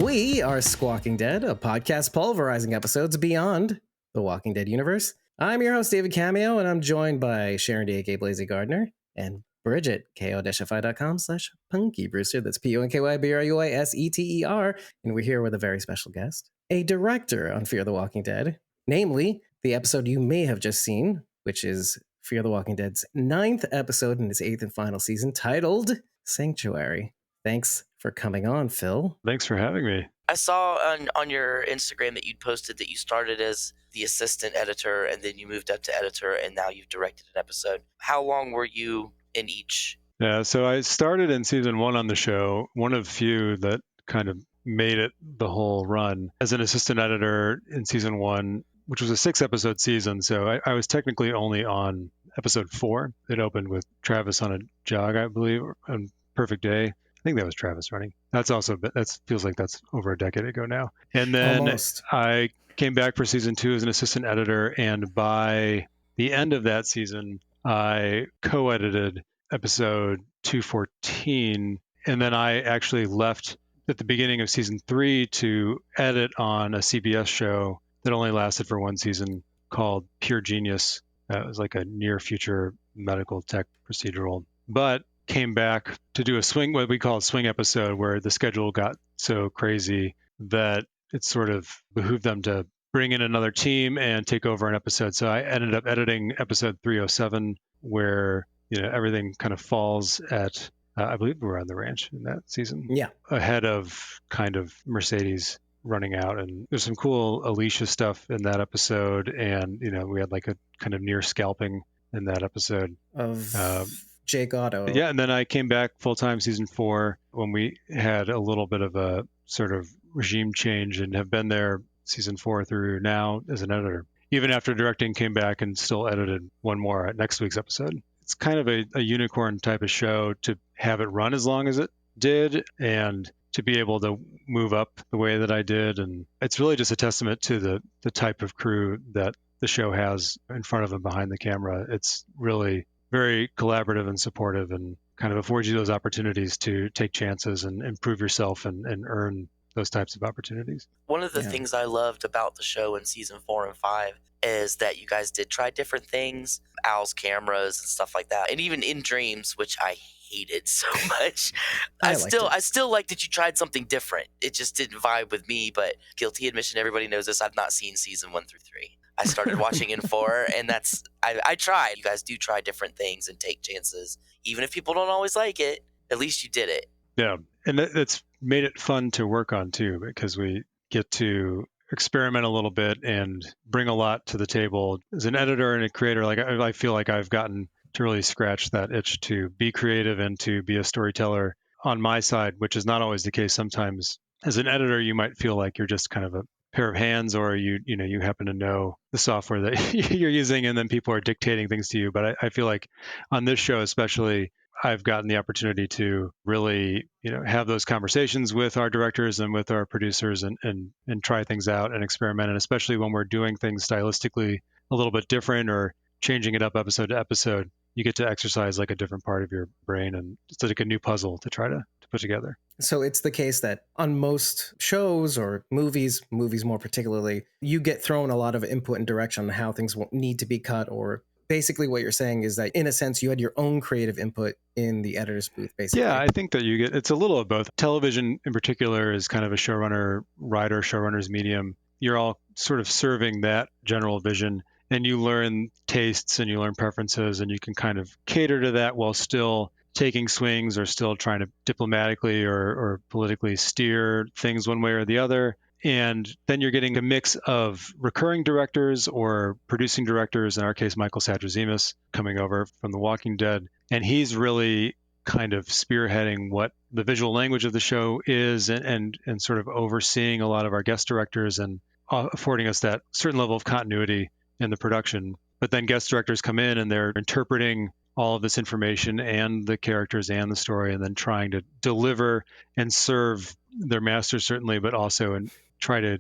We are Squawking Dead, a podcast pulverizing episodes beyond the Walking Dead universe. I'm your host, David Cameo, and I'm joined by Sharon D. A.K. Blazy Gardner and Bridget, ko-fi.com/Punky Brewster. That's PUNKYBRUISETER. And we're here with a very special guest, a director on Fear the Walking Dead, namely the episode you may have just seen, which is Fear the Walking Dead's 9th episode in its 8th and final season, titled Sanctuary. Thanks for coming on, Phil. Thanks for having me. I saw on your Instagram that you'd posted that you started as the assistant editor and then you moved up to editor and now you've directed an episode. How long were you in each? Yeah, so I started in season 1 on the show, one of few that kind of made it the whole run as an assistant editor in season 1, which was a 6-episode season. So I was technically only on episode 4. It opened with Travis on a jog, I believe, on Perfect Day. I think that was Travis running. That feels like that's over a decade ago now. And then Almost. I came back for season 2 as an assistant editor, and by the end of that season, I co-edited episode 214, and then I actually left at the beginning of season 3 to edit on a CBS show that only lasted for one season called Pure Genius. It was like a near future medical tech procedural, but came back to do what we call a swing episode, where the schedule got so crazy that it sort of behooved them to bring in another team and take over an episode. So I ended up editing episode 307, where everything kind of falls at I believe we were on the ranch in that season. Yeah. Ahead of kind of Mercedes running out, and there's some cool Alicia stuff in that episode, and we had like a kind of near scalping in that episode Of Jake Otto. Yeah, and then I came back full-time season 4 when we had a little bit of a sort of regime change, and have been there season 4 through now as an editor. Even after directing, came back and still edited one more at next week's episode. It's kind of a unicorn type of show to have it run as long as it did, and to be able to move up the way that I did. And it's really just a testament to the type of crew that the show has in front of and behind the camera. It's really very collaborative and supportive, and kind of affords you those opportunities to take chances and improve yourself and earn those types of opportunities. One of the things I loved about the show in season 4 and 5 is that you guys did try different things, Al's cameras and stuff like that, and even in Dreams, which I hated so much. I still like that you tried something different. It just didn't vibe with me, but guilty admission, everybody knows this, I've not seen season 1 through 3. I started watching in 4, and I tried. You guys do try different things and take chances. Even if people don't always like it, at least you did it. Yeah, and that's made it fun to work on too, because we get to experiment a little bit and bring a lot to the table. As an editor and a creator, like I feel like I've gotten to really scratch that itch to be creative and to be a storyteller on my side, which is not always the case. Sometimes as an editor, you might feel like you're just kind of a pair of hands, or you happen to know the software that you're using, and then people are dictating things to you. But I feel like on this show especially, I've gotten the opportunity to really have those conversations with our directors and with our producers, and try things out and experiment. And especially when we're doing things stylistically a little bit different or changing it up episode to episode, you get to exercise like a different part of your brain, and it's like a new puzzle to try to put together. So it's the case that on most shows or movies more particularly, you get thrown a lot of input and direction on how things need to be cut, or basically what you're saying is that in a sense you had your own creative input in the editor's booth, basically. Yeah, I think that it's a little of both. Television in particular is kind of a showrunner's medium. You're all sort of serving that general vision, and you learn tastes and you learn preferences, and you can kind of cater to that while still taking swings or still trying to diplomatically or politically steer things one way or the other. And then you're getting a mix of recurring directors or producing directors, in our case, Michael Satrazemis, coming over from The Walking Dead. And he's really kind of spearheading what the visual language of the show is, and sort of overseeing a lot of our guest directors and affording us that certain level of continuity in the production. But then guest directors come in and they're interpreting all of this information and the characters and the story, and then trying to deliver and serve their masters, certainly, but also and try to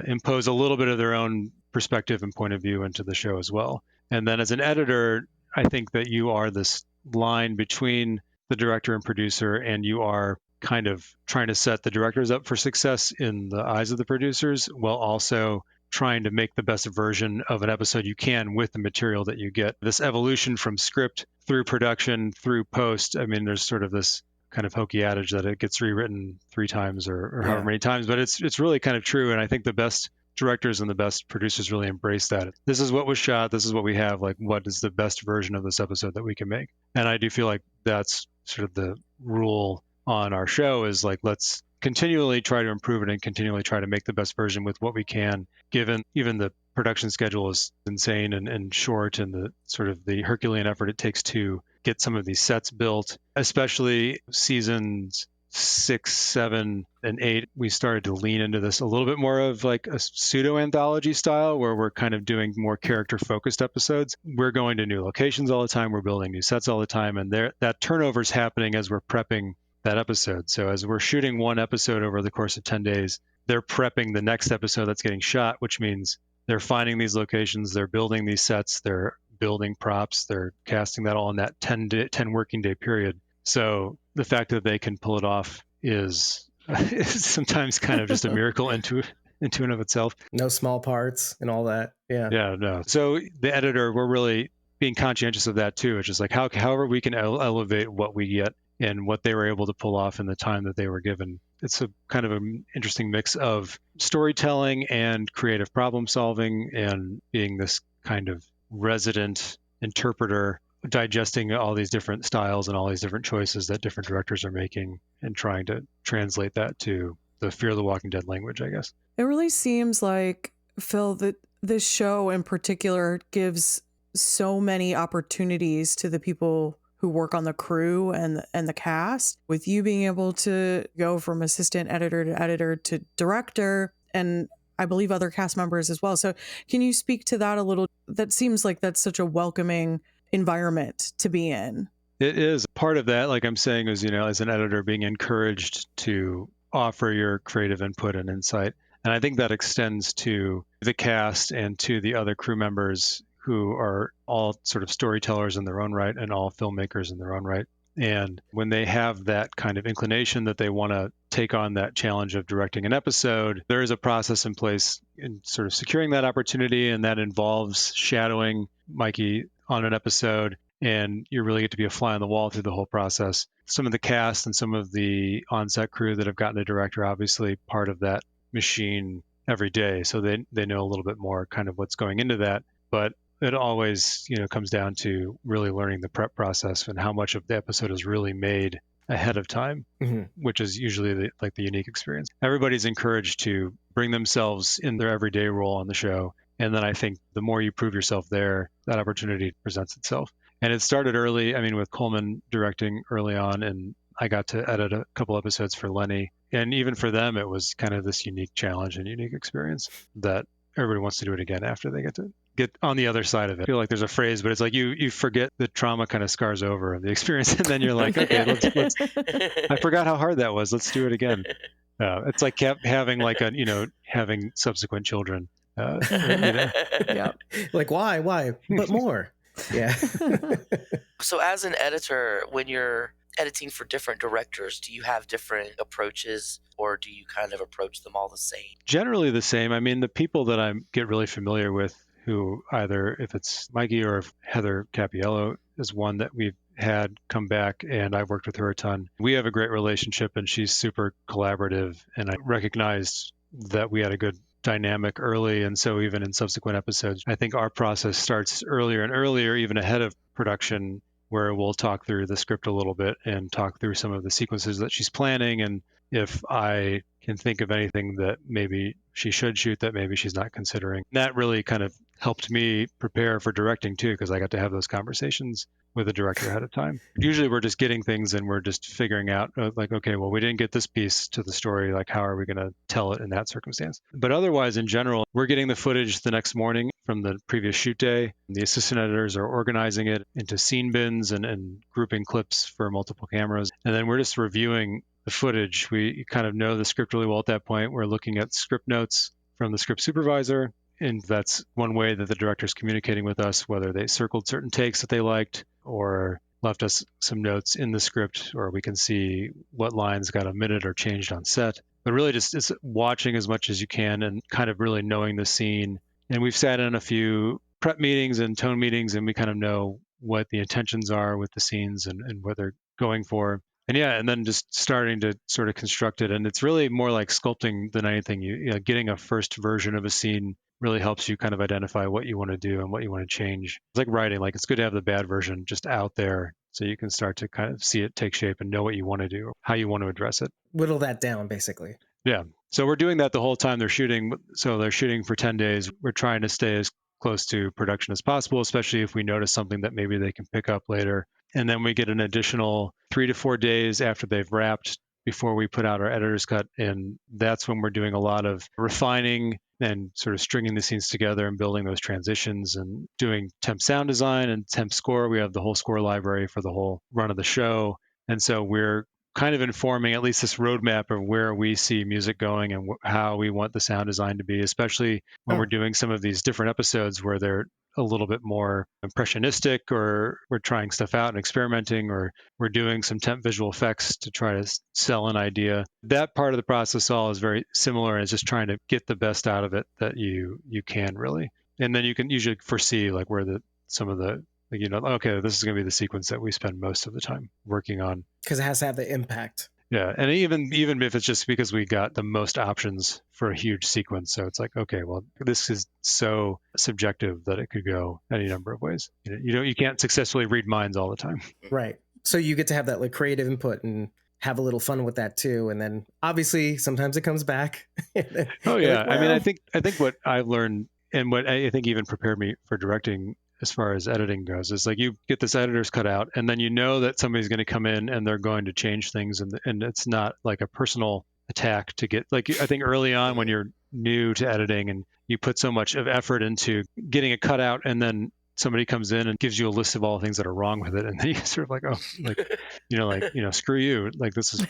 impose a little bit of their own perspective and point of view into the show as well. And then as an editor, I think that you are this line between the director and producer, and you are kind of trying to set the directors up for success in the eyes of the producers, while also trying to make the best version of an episode you can with the material that you get. This evolution from script through production through post. I mean, there's sort of this kind of hokey adage that it gets rewritten 3 times or however many times, but it's really kind of true. And I think the best directors and the best producers really embrace that. This is what was shot. This is what we have. Like, what is the best version of this episode that we can make? And I do feel like that's sort of the rule on our show, is like, let's continually try to improve it and continually try to make the best version with what we can, given even the production schedule is insane and short, and the sort of the Herculean effort it takes to get some of these sets built, especially seasons 6, 7, and 8. We started to lean into this a little bit more of like a pseudo anthology style, where we're kind of doing more character focused episodes. We're going to new locations all the time. We're building new sets all the time. And that turnover is happening as we're prepping that episode. So as we're shooting one episode over the course of 10 days, they're prepping the next episode that's getting shot, which means they're finding these locations, they're building these sets, they're building props, they're casting that all in that 10 working day period. So the fact that they can pull it off is sometimes kind of just a miracle into and of itself. No small parts and all that. Yeah. Yeah, no. So the editor, we're really being conscientious of that too. It's just like however we can elevate what we get and what they were able to pull off in the time that they were given. It's a kind of an interesting mix of storytelling and creative problem solving, and being this kind of resident interpreter, digesting all these different styles and all these different choices that different directors are making, and trying to translate that to the Fear the Walking Dead language, I guess. It really seems like, Phil, that this show in particular gives so many opportunities to the people who work on the crew and the cast, with you being able to go from assistant editor to editor to director, and I believe other cast members as well. So can you speak to that a little? That seems like that's such a welcoming environment to be in. It is. Part of that, like I'm saying, is, as an editor, being encouraged to offer your creative input and insight. And I think that extends to the cast and to the other crew members, who are all sort of storytellers in their own right and all filmmakers in their own right. And when they have that kind of inclination that they want to take on that challenge of directing an episode, there is a process in place in sort of securing that opportunity, and that involves shadowing Mikey on an episode, and you really get to be a fly on the wall through the whole process. Some of the cast and some of the on-set crew that have gotten a director, obviously part of that machine every day, so they know a little bit more kind of what's going into that. But it always, comes down to really learning the prep process and how much of the episode is really made ahead of time, which is usually the unique experience. Everybody's encouraged to bring themselves in their everyday role on the show. And then I think the more you prove yourself there, that opportunity presents itself. And it started early, with Coleman directing early on, and I got to edit a couple episodes for Lenny. And even for them, it was kind of this unique challenge and unique experience that everybody wants to do it again after they get on the other side of it. I feel like there's a phrase, but it's like you forget the trauma kind of scars over the experience, and then you're like, okay, let's I forgot how hard that was. Let's do it again. It's like having having subsequent children. Yeah. Like, why? But more. Yeah. So as an editor, when you're editing for different directors, do you have different approaches, or do you kind of approach them all the same? Generally the same. The people that I get really familiar with, who either, if it's Mikey or if Heather Cappiello is one that we've had come back, and I've worked with her a ton. We have a great relationship, and she's super collaborative, and I recognized that we had a good dynamic early. And so even in subsequent episodes, I think our process starts earlier and earlier, even ahead of production, where we'll talk through the script a little bit and talk through some of the sequences that she's planning. And if I can think of anything that maybe she should shoot that maybe she's not considering, that really kind of helped me prepare for directing too, because I got to have those conversations with the director ahead of time. Usually we're just getting things and we're just figuring out okay, well, we didn't get this piece to the story. Like, how are we going to tell it in that circumstance? But otherwise, in general, we're getting the footage the next morning from the previous shoot day. The assistant editors are organizing it into scene bins and grouping clips for multiple cameras. And then we're just reviewing the footage. We kind of know the script really well at that point. We're looking at script notes from the script supervisor. And that's one way that the director's communicating with us, whether they circled certain takes that they liked, or left us some notes in the script, or we can see what lines got omitted or changed on set. But really just it's watching as much as you can and kind of really knowing the scene. And we've sat in a few prep meetings and tone meetings, and we kind of know what the intentions are with the scenes and what they're going for. And then just starting to sort of construct it. And it's really more like sculpting than anything. Getting a first version of a scene really helps you kind of identify what you want to do and what you want to change. It's like writing, like it's good to have the bad version just out there so you can start to kind of see it take shape and know what you want to do, how you want to address it. Whittle that down, basically. Yeah. So we're doing that the whole time they're shooting. So they're shooting for 10 days. We're trying to stay as close to production as possible, especially if we notice something that maybe they can pick up later. And then we get an additional 3 to 4 days after they've wrapped before we put out our editor's cut. And that's when we're doing a lot of refining and sort of stringing the scenes together and building those transitions and doing temp sound design and temp score. We have the whole score library for the whole run of the show. And so we're kind of informing at least this roadmap of where we see music going and how we want the sound design to be, especially when we're doing some of these different episodes where they're a little bit more impressionistic, or we're trying stuff out and experimenting, or we're doing some temp visual effects to try to sell an idea. That part of the process all is very similar, and it's just trying to get the best out of it that you can really. And then you can usually foresee like where some of the okay, this is going to be the sequence that we spend most of the time working on. Because it has to have the impact. Yeah, and even if it's just because we got the most options for a huge sequence, so it's like, okay, well, this is so subjective that it could go any number of ways. You can't successfully read minds all the time. Right. So you get to have that like creative input and have a little fun with that too. And then obviously sometimes it comes back. Oh yeah, like, well. I mean, I think what I've learned and what I think even prepared me for directing as far as editing goes is like you get this editor's cut out, and then you know that somebody's going to come in and they're going to change things, and it's not like a personal attack to get, like, I think early on when you're new to editing and you put so much of effort into getting it cut out, and then somebody comes in and gives you a list of all the things that are wrong with it, and then you sort of like, oh, like screw you, like this is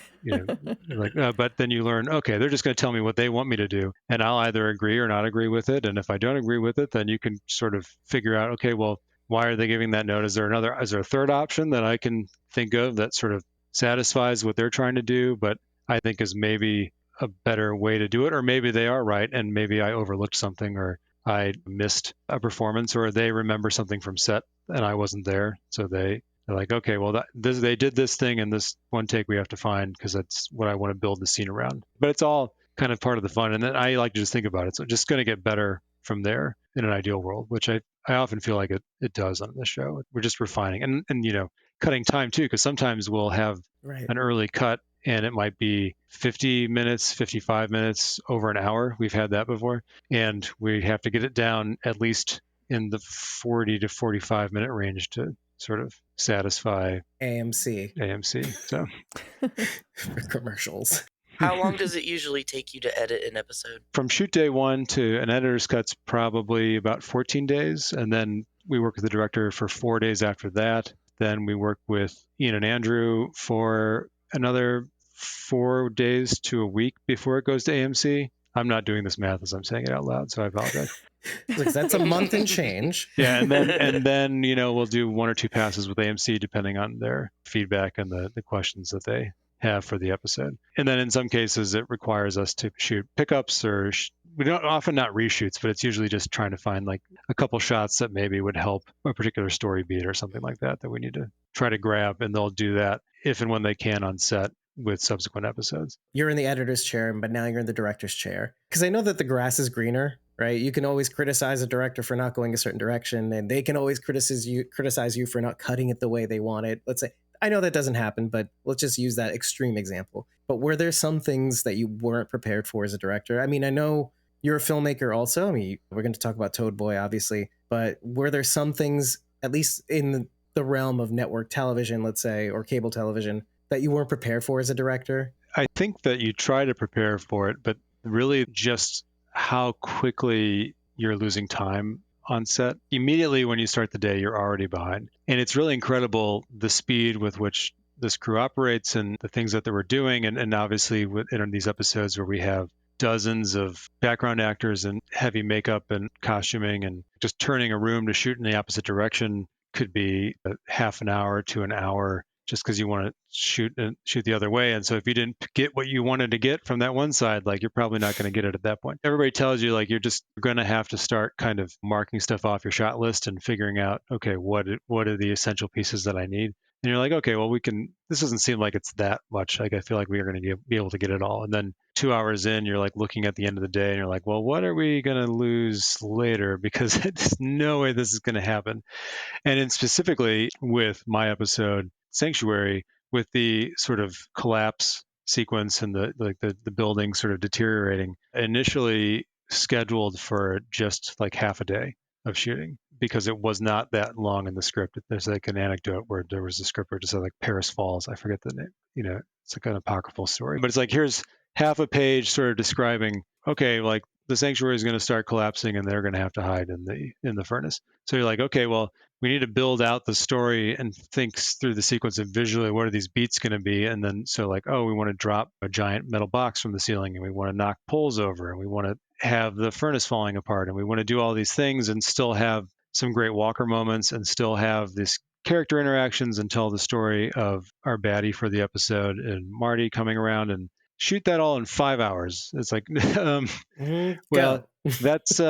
but then you learn, okay, they're just going to tell me what they want me to do, and I'll either agree or not agree with it. And if I don't agree with it, then you can sort of figure out, okay, well, why are they giving that note? Is there a third option that I can think of that sort of satisfies what they're trying to do, but I think is maybe a better way to do it? Or maybe they are right, and maybe I overlooked something, or I missed a performance, or they remember something from set and I wasn't there. So they're like, okay, well, they did this thing in this one take we have to find, because that's what I want to build the scene around. But it's all kind of part of the fun. And then I like to just think about it. So just going to get better from there in an ideal world, which I often feel like it does on this show. We're just refining and cutting time too, because sometimes we'll have an early cut and it might be 50 minutes, 55 minutes, over an hour. We've had that before. And we have to get it down at least in the 40 to 45 minute range to sort of satisfy AMC. So for commercials. How long does it usually take you to edit an episode? From shoot day one to an editor's cut's probably about 14 days. And then we work with the director for 4 days after that. Then we work with Ian and Andrew for another 4 days to a week before it goes to AMC. I'm not doing this math as I'm saying it out loud, so I apologize. That's a month and change. Yeah, and then we'll do 1 or 2 passes with AMC depending on their feedback and the questions that they have for the episode. And then in some cases it requires us to shoot pickups, or we don't often not reshoots, but it's usually just trying to find like a couple shots that maybe would help a particular story beat or something like that we need to try to grab, and they'll do that if and when they can on set with subsequent episodes. You're in the editor's chair, but now you're in the director's chair. Because I know that the grass is greener, right? You can always criticize a director for not going a certain direction, and they can always criticize you for not cutting it the way they want it. Let's say, I know that doesn't happen, but let's just use that extreme example. But were there some things that you weren't prepared for as a director? I mean, I know you're a filmmaker also. I mean, we're going to talk about Toad Boy, obviously, but were there some things, at least in the realm of network television, let's say, or cable television, that you weren't prepared for as a director? I think that you try to prepare for it, but really just how quickly you're losing time on set. Immediately when you start the day, you're already behind. And it's really incredible the speed with which this crew operates and the things that they were doing. And obviously in these episodes where we have dozens of background actors and heavy makeup and costuming and just turning a room to shoot in the opposite direction could be a half an hour to an hour just because you want to shoot the other way. And so if you didn't get what you wanted to get from that one side, like you're probably not going to get it at that point. Everybody tells you like you're going to have to start kind of marking stuff off your shot list and figuring out, okay, what are the essential pieces that I need? And you're like, okay, well, this doesn't seem like it's that much. Like, I feel like we are going to be able to get it all. And then 2 hours in, you're like looking at the end of the day and you're like, well, what are we going to lose later? Because there's no way this is going to happen. And then specifically with my episode, Sanctuary, with the sort of collapse sequence and the building sort of deteriorating, initially scheduled for just like half a day of shooting because it was not that long in the script. There's like an anecdote where there was a script where it just said like Paris Falls. I forget the name. It's like an apocryphal story, but it's like here's half a page sort of describing, okay, like the sanctuary is going to start collapsing and they're going to have to hide in the furnace. So you're like, okay, well, we need to build out the story and think through the sequence of visually what are these beats going to be. And then so like, oh, we want to drop a giant metal box from the ceiling and we want to knock poles over and we want to have the furnace falling apart and we want to do all these things and still have some great Walker moments and still have this character interactions and tell the story of our baddie for the episode and Marty coming around and shoot that all in 5 hours. It's like, well, that's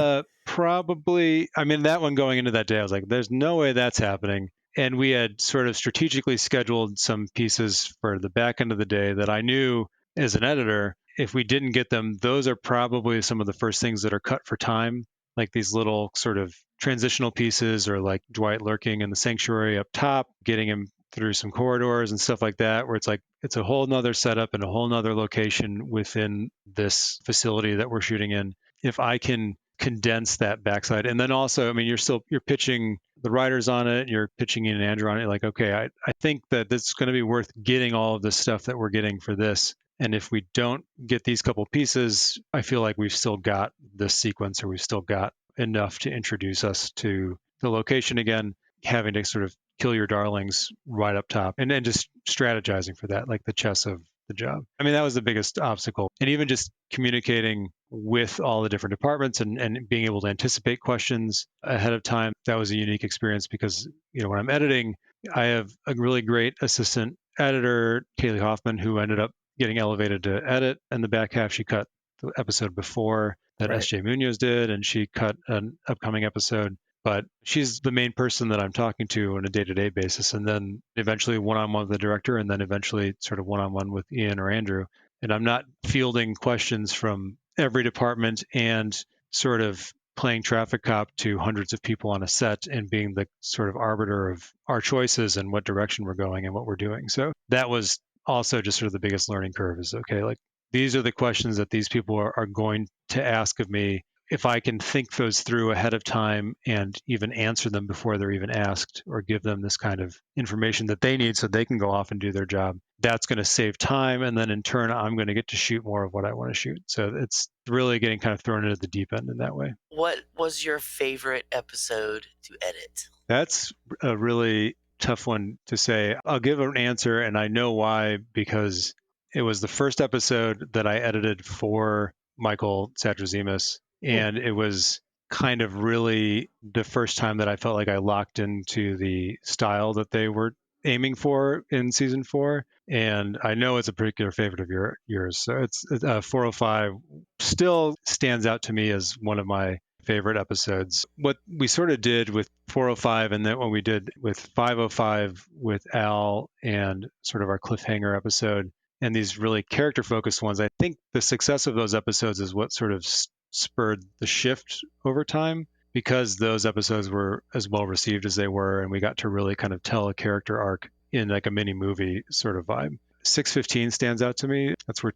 probably, I mean, that one going into that day, I was like, there's no way that's happening. And we had sort of strategically scheduled some pieces for the back end of the day that I knew as an editor, if we didn't get them, those are probably some of the first things that are cut for time, like these little sort of transitional pieces or like Dwight lurking in the sanctuary up top, getting him through some corridors and stuff like that, where it's like it's a whole nother setup and a whole nother location within this facility that we're shooting in. If I can condense that backside, and then also, I mean, you're pitching the writers on it, you're pitching in Andrew on it, like, okay, I think that this is going to be worth getting all of the stuff that we're getting for this. And if we don't get these couple pieces, I feel like we've still got this sequence or we've still got enough to introduce us to the location again, having to sort of kill your darlings right up top and then just strategizing for that, like the chess of the job. I mean, that was the biggest obstacle. And even just communicating with all the different departments and being able to anticipate questions ahead of time, that was a unique experience because, when I'm editing, I have a really great assistant editor, Kaylee Hoffman, who ended up getting elevated to edit. And the back half, she cut the episode before that Right. S.J. Munoz did, and she cut an upcoming episode. But she's the main person that I'm talking to on a day-to-day basis, and then eventually one-on-one with the director, and then eventually sort of one-on-one with Ian or Andrew. And I'm not fielding questions from every department and sort of playing traffic cop to hundreds of people on a set and being the sort of arbiter of our choices and what direction we're going and what we're doing. So that was also just sort of the biggest learning curve is, okay, like these are the questions that these people are going to ask of me. If I can think those through ahead of time and even answer them before they're even asked or give them this kind of information that they need so they can go off and do their job, that's going to save time. And then in turn, I'm going to get to shoot more of what I want to shoot. So it's really getting kind of thrown into the deep end in that way. What was your favorite episode to edit? That's a really tough one to say. I'll give an answer, and I know why, because it was the first episode that I edited for Michael Satrazemis, and it was kind of really the first time that I felt like I locked into the style that they were aiming for in season 4. And I know it's a particular favorite of yours. So it's 405 still stands out to me as one of my favorite episodes. What we sort of did with 405 and then what we did with 505 with Al and sort of our cliffhanger episode and these really character focused ones, I think the success of those episodes is what sort of spurred the shift over time, because those episodes were as well received as they were and we got to really kind of tell a character arc in like a mini movie sort of vibe. 615 stands out to me. That's where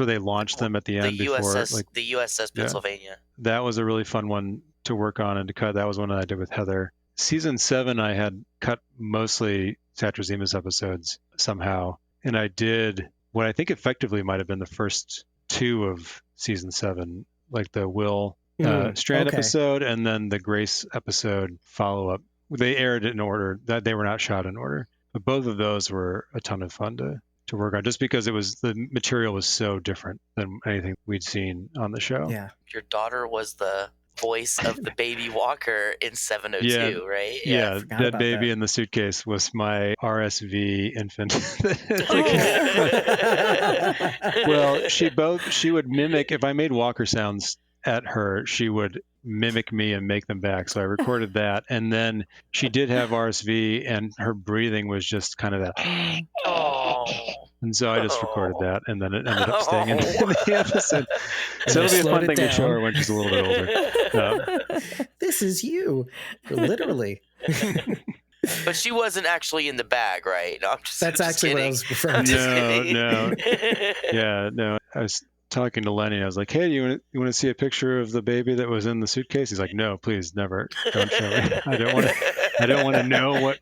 they launched them at the end before the USS Pennsylvania. That was a really fun one to work on and to cut. That was one that I did with Heather. Season 7, I had cut mostly Satrazemis episodes somehow. And I did what I think effectively might have been the first 2 of season 7, like the Will Strand episode and then the Grace episode follow-up. They aired in order, that they were not shot in order. But both of those were a ton of fun to work on, just because the material was so different than anything we'd seen on the show. Yeah. Your daughter was the voice of the baby Walker in 702, right? Yeah, forgot dead about baby that. in the suitcase was my RSV infant. Well, she would mimic, if I made Walker sounds at her, she would mimic me and make them back. So I recorded that. And then she did have RSV and her breathing was just kind of that. Oh. And so I just recorded that, and then it ended up staying in, Oh. in the episode. And So you it'll be a slowed fun it thing to show down. her when she's a little bit older. This is you, literally. But she wasn't actually in the bag, right? No, I'm just. That's I'm just actually what I kidding. was referring I'm to. just No, kidding. no. Yeah, no. I was talking to Lenny. I was like, "Hey, you want to see a picture of the baby that was in the suitcase?" He's like, "No, please, never. Don't show me. I don't want to know what."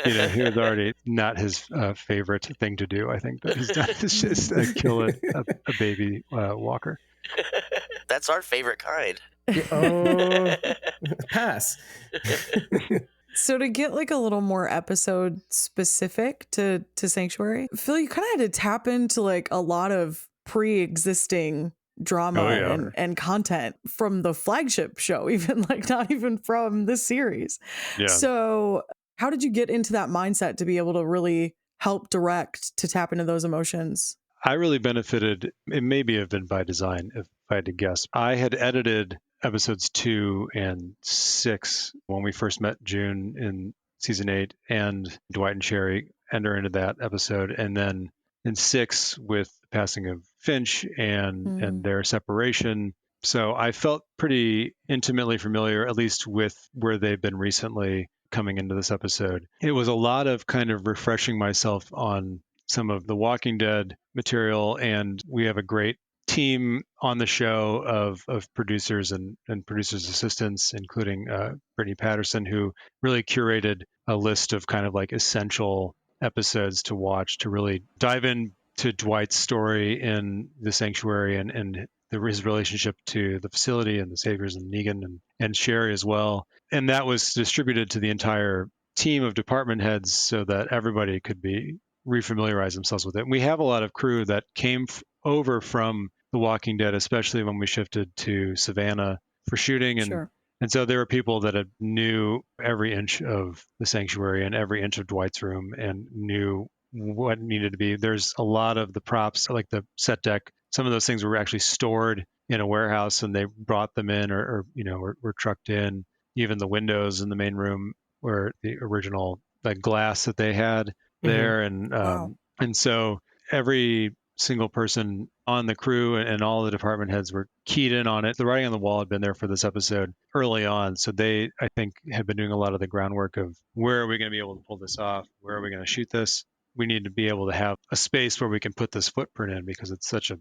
He was already not his favorite thing to do. I think that he's done is just kill a baby Walker. That's our favorite kind. Oh, pass. So to get like a little more episode specific to Sanctuary, Phil, you kind of had to tap into like a lot of pre-existing drama Oh, yeah. and content from the flagship show, even like not even from this series. Yeah. So how did you get into that mindset to be able to really help direct to tap into those emotions? I really benefited. It maybe have been by design, if I had to guess. I had edited episodes 2 and 6 when we first met June in season 8, and Dwight and Cherry enter into that episode, and then in 6 with the passing of Finch and their separation. So I felt pretty intimately familiar, at least with where they've been recently coming into this episode. It was a lot of kind of refreshing myself on some of the Walking Dead material, and we have a great team on the show of producers and producers assistants, including Brittany Patterson, who really curated a list of kind of like essential episodes to watch to really dive into Dwight's story in the sanctuary and his relationship to the facility and the Saviors and Negan and Sherry as well. And that was distributed to the entire team of department heads so that everybody could be refamiliarize themselves with it. And we have a lot of crew that came over from The Walking Dead, especially when we shifted to Savannah for shooting. And so there were people that knew every inch of the sanctuary and every inch of Dwight's room and knew what needed to be. There's a lot of the props, like the set deck. Some of those things were actually stored in a warehouse and they brought them in or were trucked in. Even the windows in the main room were the original like glass that they had there. And so every single person on the crew and all the department heads were keyed in on it. The writing on the wall had been there for this episode early on. So they, I think, had been doing a lot of the groundwork of where are we going to be able to pull this off? Where are we going to shoot this? We need to be able to have a space where we can put this footprint in because it's such a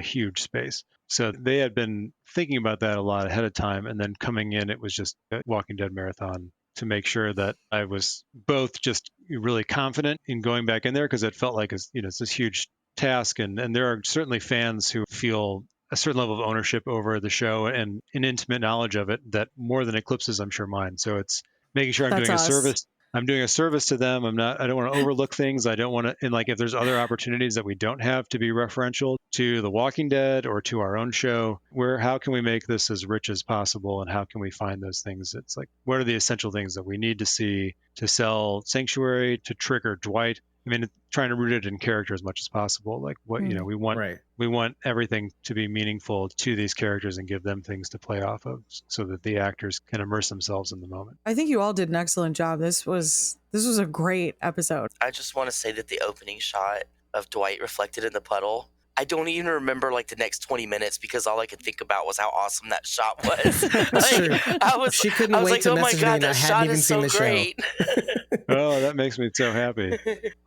huge space. So they had been thinking about that a lot ahead of time. And then coming in, it was just a Walking Dead marathon to make sure that I was both just really confident in going back in there because it felt like it's this huge task, and there are certainly fans who feel a certain level of ownership over the show and an intimate knowledge of it that more than eclipses, I'm sure, mine. So it's making sure I'm That's doing a us. service. I'm doing a service to them. I don't want to overlook things. I don't want to, and like if there's other opportunities that we don't have to be referential to The Walking Dead or to our own show, how can we make this as rich as possible and how can we find those things? It's like, what are the essential things that we need to see to sell Sanctuary, to trigger Dwight? I mean, trying to root it in character as much as possible. Like what, we want everything to be meaningful to these characters and give them things to play off of so that the actors can immerse themselves in the moment. I think you all did an excellent job. This was a great episode. I just want to say that the opening shot of Dwight reflected in the puddle, I don't even remember like the next 20 minutes because all I could think about was how awesome that shot was. That's true. She couldn't wait to oh my message me God, and I that hadn't shot even is seen so the show. great. Oh, that makes me so happy.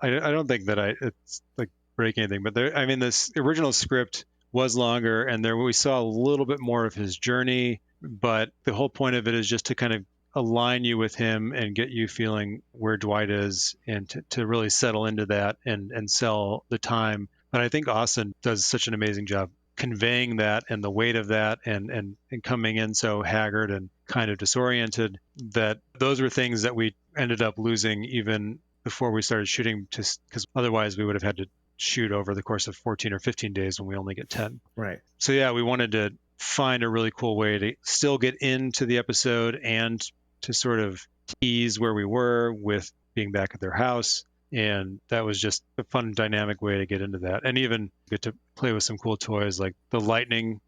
I don't think that it's like break anything, but this original script was longer and we saw a little bit more of his journey, but the whole point of it is just to kind of align you with him and get you feeling where Dwight is and to really settle into that and sell the time. But I think Austin does such an amazing job conveying that and the weight of that and coming in so haggard and kind of disoriented that those were things that we ended up losing even before we started shooting, because otherwise we would have had to shoot over the course of 14 or 15 days when we only get 10. Right. So yeah, we wanted to find a really cool way to still get into the episode and to sort of tease where we were with being back at their house. And that was just a fun, dynamic way to get into that. And even get to play with some cool toys, like the lighting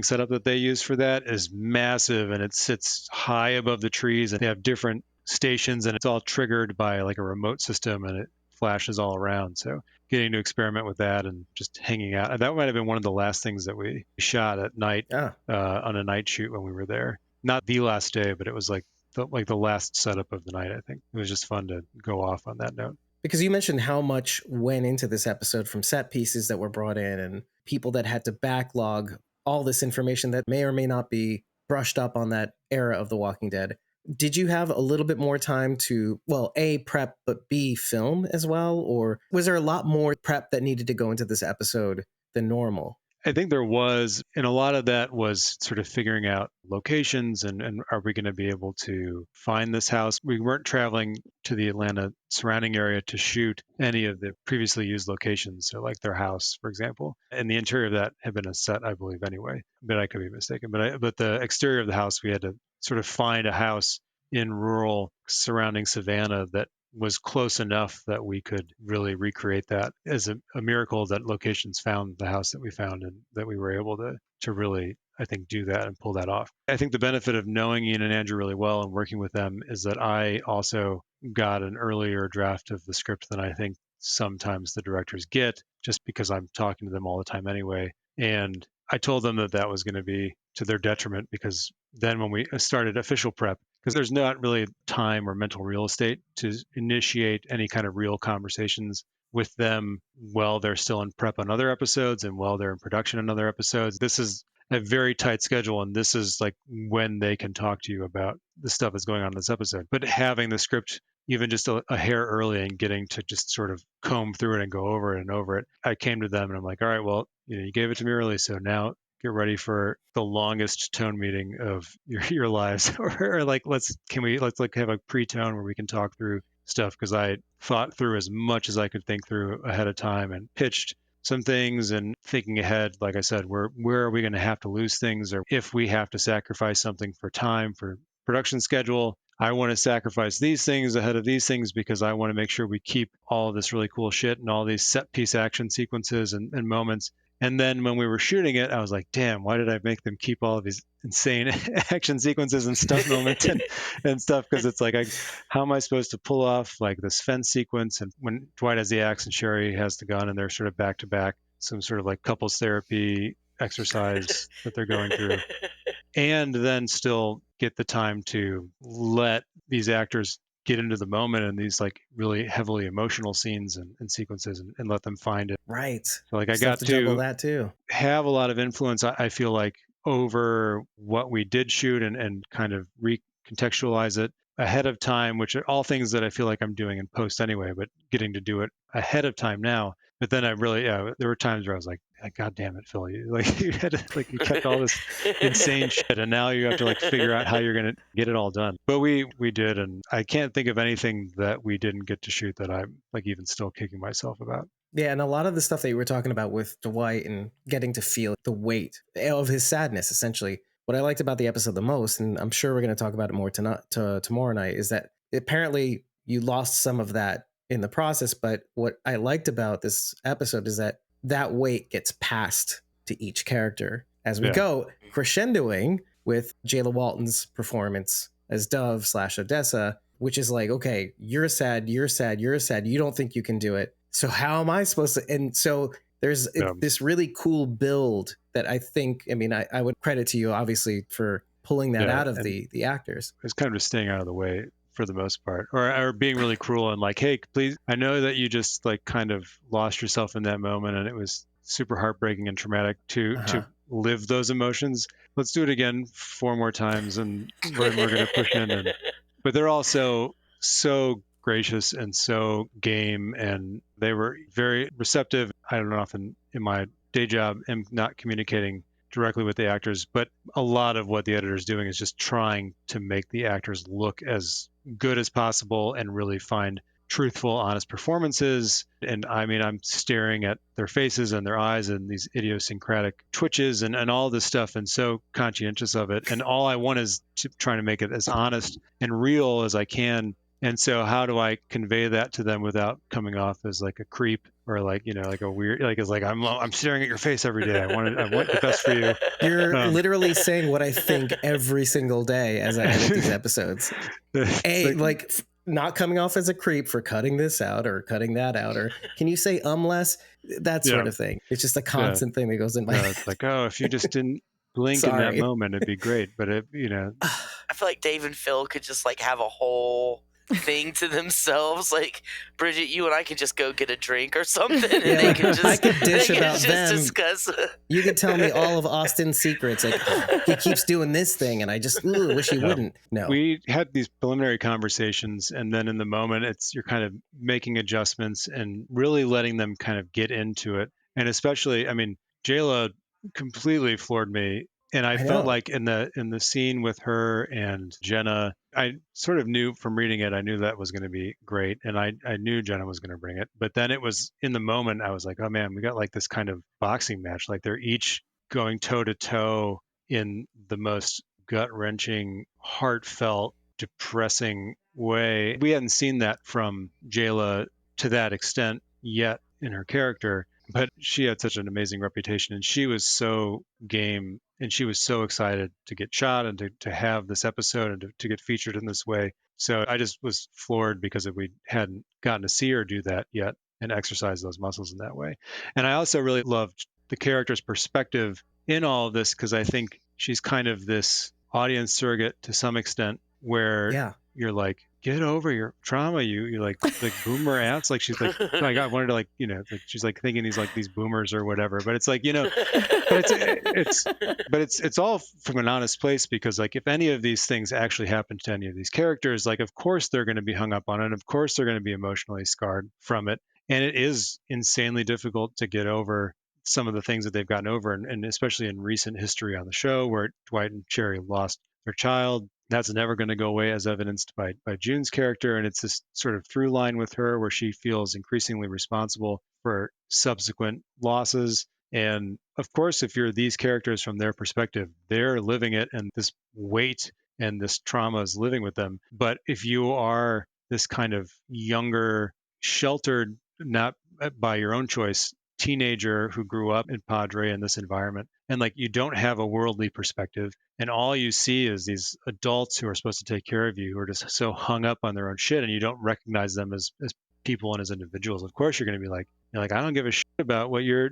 setup that they use for that is massive, and it sits high above the trees, and they have different stations, and it's all triggered by like a remote system, and it flashes all around. So getting to experiment with that and just hanging out. And that might have been one of the last things that we shot at night on a night shoot when we were there. Not the last day, but it was like the last setup of the night, I think. It was just fun to go off on that note. Because you mentioned how much went into this episode from set pieces that were brought in and people that had to backlog all this information that may or may not be brushed up on that era of The Walking Dead. Did you have a little bit more time to, well, A, prep, but B, film as well? Or was there a lot more prep that needed to go into this episode than normal? I think there was, and a lot of that was sort of figuring out locations and are we going to be able to find this house? We weren't traveling to the Atlanta surrounding area to shoot any of the previously used locations, so like their house, for example. And the interior of that had been a set, I believe, anyway, but I could be mistaken. But the exterior of the house, we had to sort of find a house in rural surrounding Savannah that was close enough that we could really recreate that as a miracle that locations found the house that we found and that we were able to really, I think, do that and pull that off. I think the benefit of knowing Ian and Andrew really well and working with them is that I also got an earlier draft of the script than I think sometimes the directors get, just because I'm talking to them all the time anyway. And I told them that that was going to be to their detriment, because then when we started official prep, because there's not really time or mental real estate to initiate any kind of real conversations with them while they're still in prep on other episodes and while they're in production on other episodes. This is a very tight schedule, and this is like when they can talk to you about the stuff that's going on in this episode. But having the script even just a hair early and getting to just sort of comb through it and go over it and over it, I came to them and I'm like, all right, well, you gave it to me early, so now get ready for the longest tone meeting of your lives. Or like let's like have a pre-tone where we can talk through stuff, because I thought through as much as I could think through ahead of time and pitched some things and thinking ahead. Like I said, where are we going to have to lose things, or if we have to sacrifice something for time, for production schedule, I want to sacrifice these things ahead of these things because I want to make sure we keep all of this really cool shit and all these set piece action sequences and moments. And then when we were shooting it, I was like, damn, why did I make them keep all of these insane action sequences and stunt moments and stuff? Because it's like, how am I supposed to pull off like this fence sequence? And when Dwight has the axe and Sherry has the gun and they're sort of back to back, some sort of like couples therapy exercise that they're going through. And then still get the time to let these actors get into the moment and these like really heavily emotional scenes and sequences and let them find it. Right. So like I Still got have to juggle to that too. have a lot of influence, I feel like, over what we did shoot and kind of recontextualize it ahead of time, which are all things that I feel like I'm doing in post anyway, but getting to do it ahead of time now. But then I really, there were times where I was like, God damn it, Phil, you had to, like, you kept all this insane shit, and now you have to like figure out how you're going to get it all done. But we did, and I can't think of anything that we didn't get to shoot that I'm like even still kicking myself about. Yeah, and a lot of the stuff that you were talking about with Dwight and getting to feel the weight of his sadness, essentially. What I liked about the episode the most, and I'm sure we're going to talk about it more tomorrow night, is that apparently you lost some of that in the process. But what I liked about this episode is that weight gets passed to each character as we go, crescendoing with Jayla Walton's performance as Dove / Odessa, which is like, okay, you're sad, you're sad, you're sad. You don't think you can do it. So how am I supposed to? And so there's this really cool build that I think, I mean, I would credit to you, obviously, for pulling that out of the actors. It's kind of just staying out of the way for the most part, or being really cruel and like, hey, please, I know that you just like kind of lost yourself in that moment and it was super heartbreaking and traumatic to live those emotions. Let's do it again 4 more times and we're going to push in. But they're also so gracious and so game, and they were very receptive. I don't often in my day job am not communicating directly with the actors, but a lot of what the editor is doing is just trying to make the actors look as good as possible and really find truthful, honest performances. And I mean, I'm staring at their faces and their eyes and these idiosyncratic twitches and all this stuff, and so conscientious of it. And all I want is to trying to make it as honest and real as I can. And so how do I convey that to them without coming off as like a creep or like, like a weird, like it's like I'm staring at your face every day. I want the best for you. You're literally saying what I think every single day as I edit these episodes. Like not coming off as a creep for cutting this out or cutting that out, or can you say less? That sort of thing. It's just a constant thing that goes in my head. It's like, oh, if you just didn't blink in that moment, it'd be great. But it, I feel like Dave and Phil could just like have a whole thing to themselves. Like, Bridget, you and I could just go get a drink or something, and they could just, I could dish about them. Discuss. You could tell me all of Austin's secrets. Like, he keeps doing this thing, and I just wish he wouldn't. No, we had these preliminary conversations, and then in the moment, you're kind of making adjustments and really letting them kind of get into it. And especially, I mean, Jayla completely floored me. And I felt like in the scene with her and Jenna, I sort of knew from reading it, I knew that was going to be great. And I knew Jenna was going to bring it. But then it was in the moment, I was like, oh man, we got like this kind of boxing match. Like they're each going toe to toe in the most gut-wrenching, heartfelt, depressing way. We hadn't seen that from Jayla to that extent yet in her character. But she had such an amazing reputation, and she was so game, and she was so excited to get shot and to have this episode and to get featured in this way. So I just was floored because we hadn't gotten to see her do that yet and exercise those muscles in that way. And I also really loved the character's perspective in all of this, because I think she's kind of this audience surrogate to some extent, where you're like, get over your trauma. You're like boomer ants. Like she's like, oh, I wanted to like, like she's like thinking these boomers or whatever. But it's like, but it's all from an honest place, because like if any of these things actually happen to any of these characters, like of course they're going to be hung up on it. And of course they're going to be emotionally scarred from it. And it is insanely difficult to get over some of the things that they've gotten over, and especially in recent history on the show, where Dwight and Cherry lost their child. That's never going to go away, as evidenced by June's character. And it's this sort of through line with her where she feels increasingly responsible for subsequent losses. And of course, if you're these characters from their perspective, they're living it, and this weight and this trauma is living with them. But if you are this kind of younger, sheltered, not by your own choice, teenager who grew up in Padre in this environment, and like you don't have a worldly perspective, and all you see is these adults who are supposed to take care of you, who are just so hung up on their own shit, and you don't recognize them as people and as individuals. Of course you're going to be like, I don't give a shit about what you're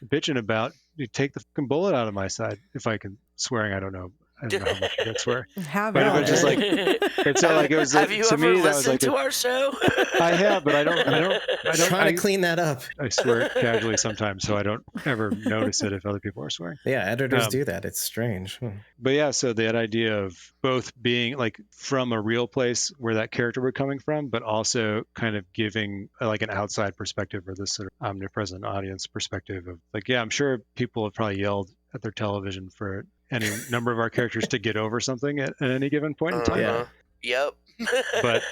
bitching about. You take the fucking bullet out of my side. If I can swearing, I don't know how much you could swear. Have But it was just like, it's so like it was. Have you to ever me, that was listened like to our show? I have, but I don't. Trying to clean that up. I swear casually sometimes, so I don't ever notice it if other people are swearing. Yeah, editors do that. It's strange. But yeah, so that idea of both being like from a real place where that character were coming from, but also kind of giving like an outside perspective, or this sort of omnipresent audience perspective of like, yeah, I'm sure people have probably yelled at their television for any number of our characters to get over something at any given point in time. Yeah. Yep. But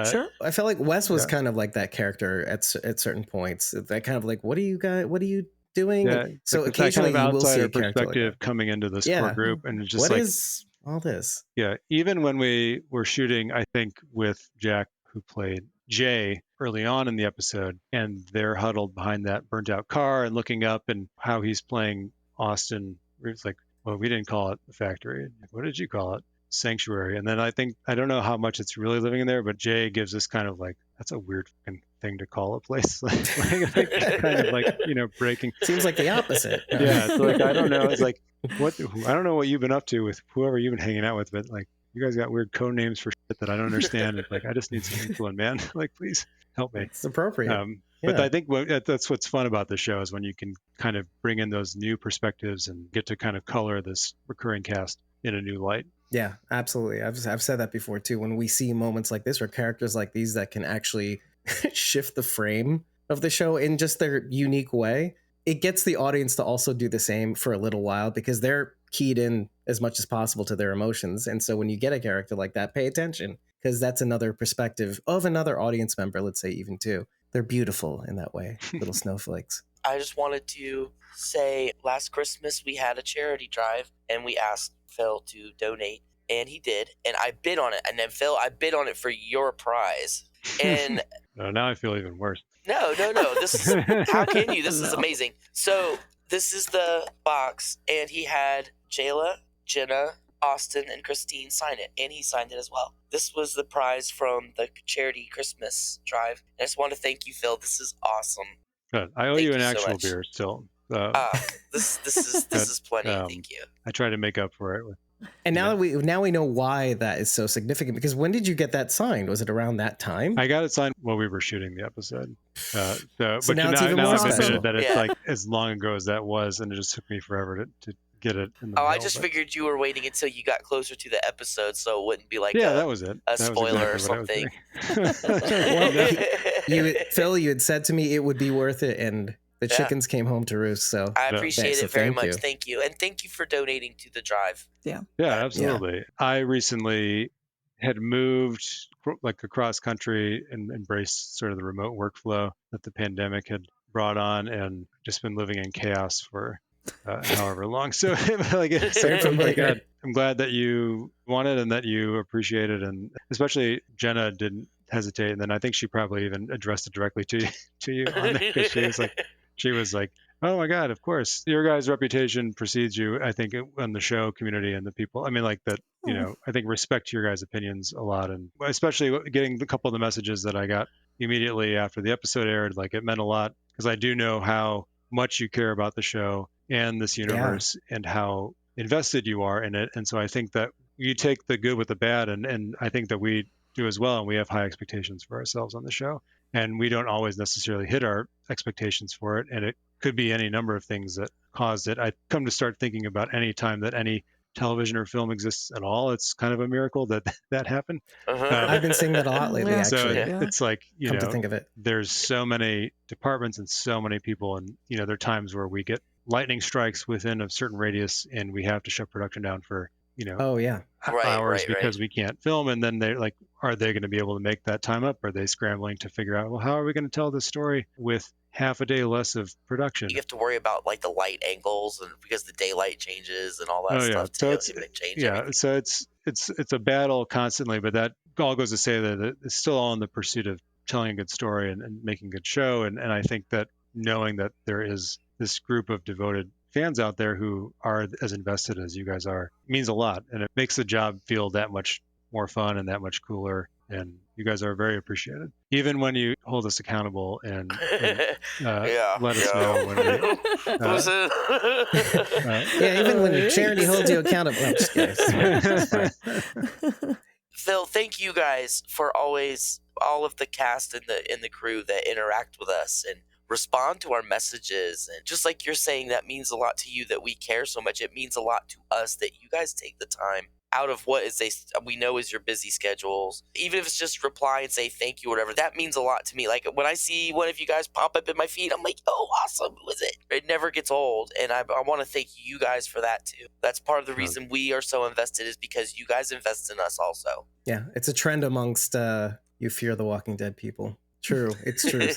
sure. I felt like Wes was kind of like that character at certain points. That kind of like, what are you doing? Yeah, so like occasionally kind of you will see a perspective like coming into this core group, and it's just what like, is all this? Yeah, even when we were shooting, I think with Jack, who played Jay early on in the episode, and they're huddled behind that burnt out car and looking up, and how he's playing Austin. It's like, well, we didn't call it the factory. What did you call it? Sanctuary. And then I don't know how much it's really living in there, but Jay gives this kind of like, that's a weird thing to call a place. like kind of like, breaking. Seems like the opposite. Yeah, it's like, I don't know. It's like, I don't know what you've been up to with whoever you've been hanging out with, but like, you guys got weird code names for shit that I don't understand. It's like, I just need some influence, man. Like, please help me. It's appropriate. But I think that's what's fun about the show, is when you can kind of bring in those new perspectives and get to kind of color this recurring cast in a new light. Yeah, absolutely. I've said that before too. When we see moments like this or characters like these that can actually shift the frame of the show in just their unique way, it gets the audience to also do the same for a little while, because they're keyed in as much as possible to their emotions. And so when you get a character like that, pay attention, because that's another perspective of another audience member, let's say even too. They're beautiful in that way, little snowflakes. I just wanted to say last Christmas we had a charity drive and we asked Phil to donate, and he did, and I bid on it. And then Phil, I bid on it for your prize. And now I feel even worse. no. This is how can you? This is No. amazing. So this is the box, and he had Jayla, Jenna, Austin, and Christine sign it, and he signed it as well. This was the prize from the charity Christmas drive. I just want to thank you, Phil. This is awesome. Good. I owe Thank you an you so actual much. beer still. This is plenty. Thank you. I try to make up for it. And now we know why that is so significant, because when did you get that signed? Was it around that time? I got it signed while we were shooting the episode. So But now it's now even more I've special. admitted that it's Yeah. like as long ago as that was, and it just took me forever to get it in the Oh, I mail, just but- figured you were waiting until you got closer to the episode, so it wouldn't be like Yeah, that was it. a That was spoiler or exactly what I was something. doing. Phil, you had said to me it would be worth it, and the Yeah. chickens came home to roost. So I appreciate So it very thank much. you. Thank you. And thank you for donating to the drive. Yeah, absolutely. I recently had moved like across country and embraced sort of the remote workflow that the pandemic had brought on, and just been living in chaos for however long. So like, I'm glad that you wanted and that you appreciated, and especially Jenna didn't hesitate. And then I think she probably even addressed it directly to you on there, because she was like, oh my God, of course. Your guys' reputation precedes you, I think, on the show community and the people. I mean, like that, I think respect your guys' opinions a lot. And especially getting a couple of the messages that I got immediately after the episode aired, like it meant a lot, because I do know how much you care about the show and this universe and how invested you are in it. And so I think that you take the good with the bad, and I think that we do as well. And we have high expectations for ourselves on the show. And we don't always necessarily hit our expectations for it. And it could be any number of things that caused it. I come to start thinking about any time that any television or film exists at all, it's kind of a miracle that happened. I've been saying that a lot lately, Yeah. actually. So it's like, Come to think of it. there's so many departments and so many people, and there are times where we get lightning strikes within a certain radius, and we have to shut production down for Oh yeah. hours because we can't film. And then they're like, are they going to be able to make that time up? Are they scrambling to figure out, well, how are we going to tell this story with half a day less of production? You have to worry about like the light angles, and because the daylight changes and all that stuff too. So it's a battle constantly, but that all goes to say that it's still all in the pursuit of telling a good story and making a good show. And I think that knowing that there is this group of devoted fans out there who are as invested as you guys are means a lot, and it makes the job feel that much more fun and that much cooler. And you guys are very appreciated, even when you hold us accountable and let us know when even when your charity holds you accountable. I'm just kidding. Phil, thank you guys for always all of the cast and the crew that interact with us and respond to our messages. And just like you're saying, that means a lot to you that we care so much. It means a lot to us that you guys take the time out of what we know is your busy schedules. Even if it's just reply and say thank you or whatever, that means a lot to me. Like when I see one of you guys pop up in my feed, I'm like, oh, awesome. Who is it? It never gets old. And I want to thank you guys for that too. That's part of the reason we are so invested, is because you guys invest in us also. Yeah, it's a trend amongst you Fear the Walking Dead people. True, it's true.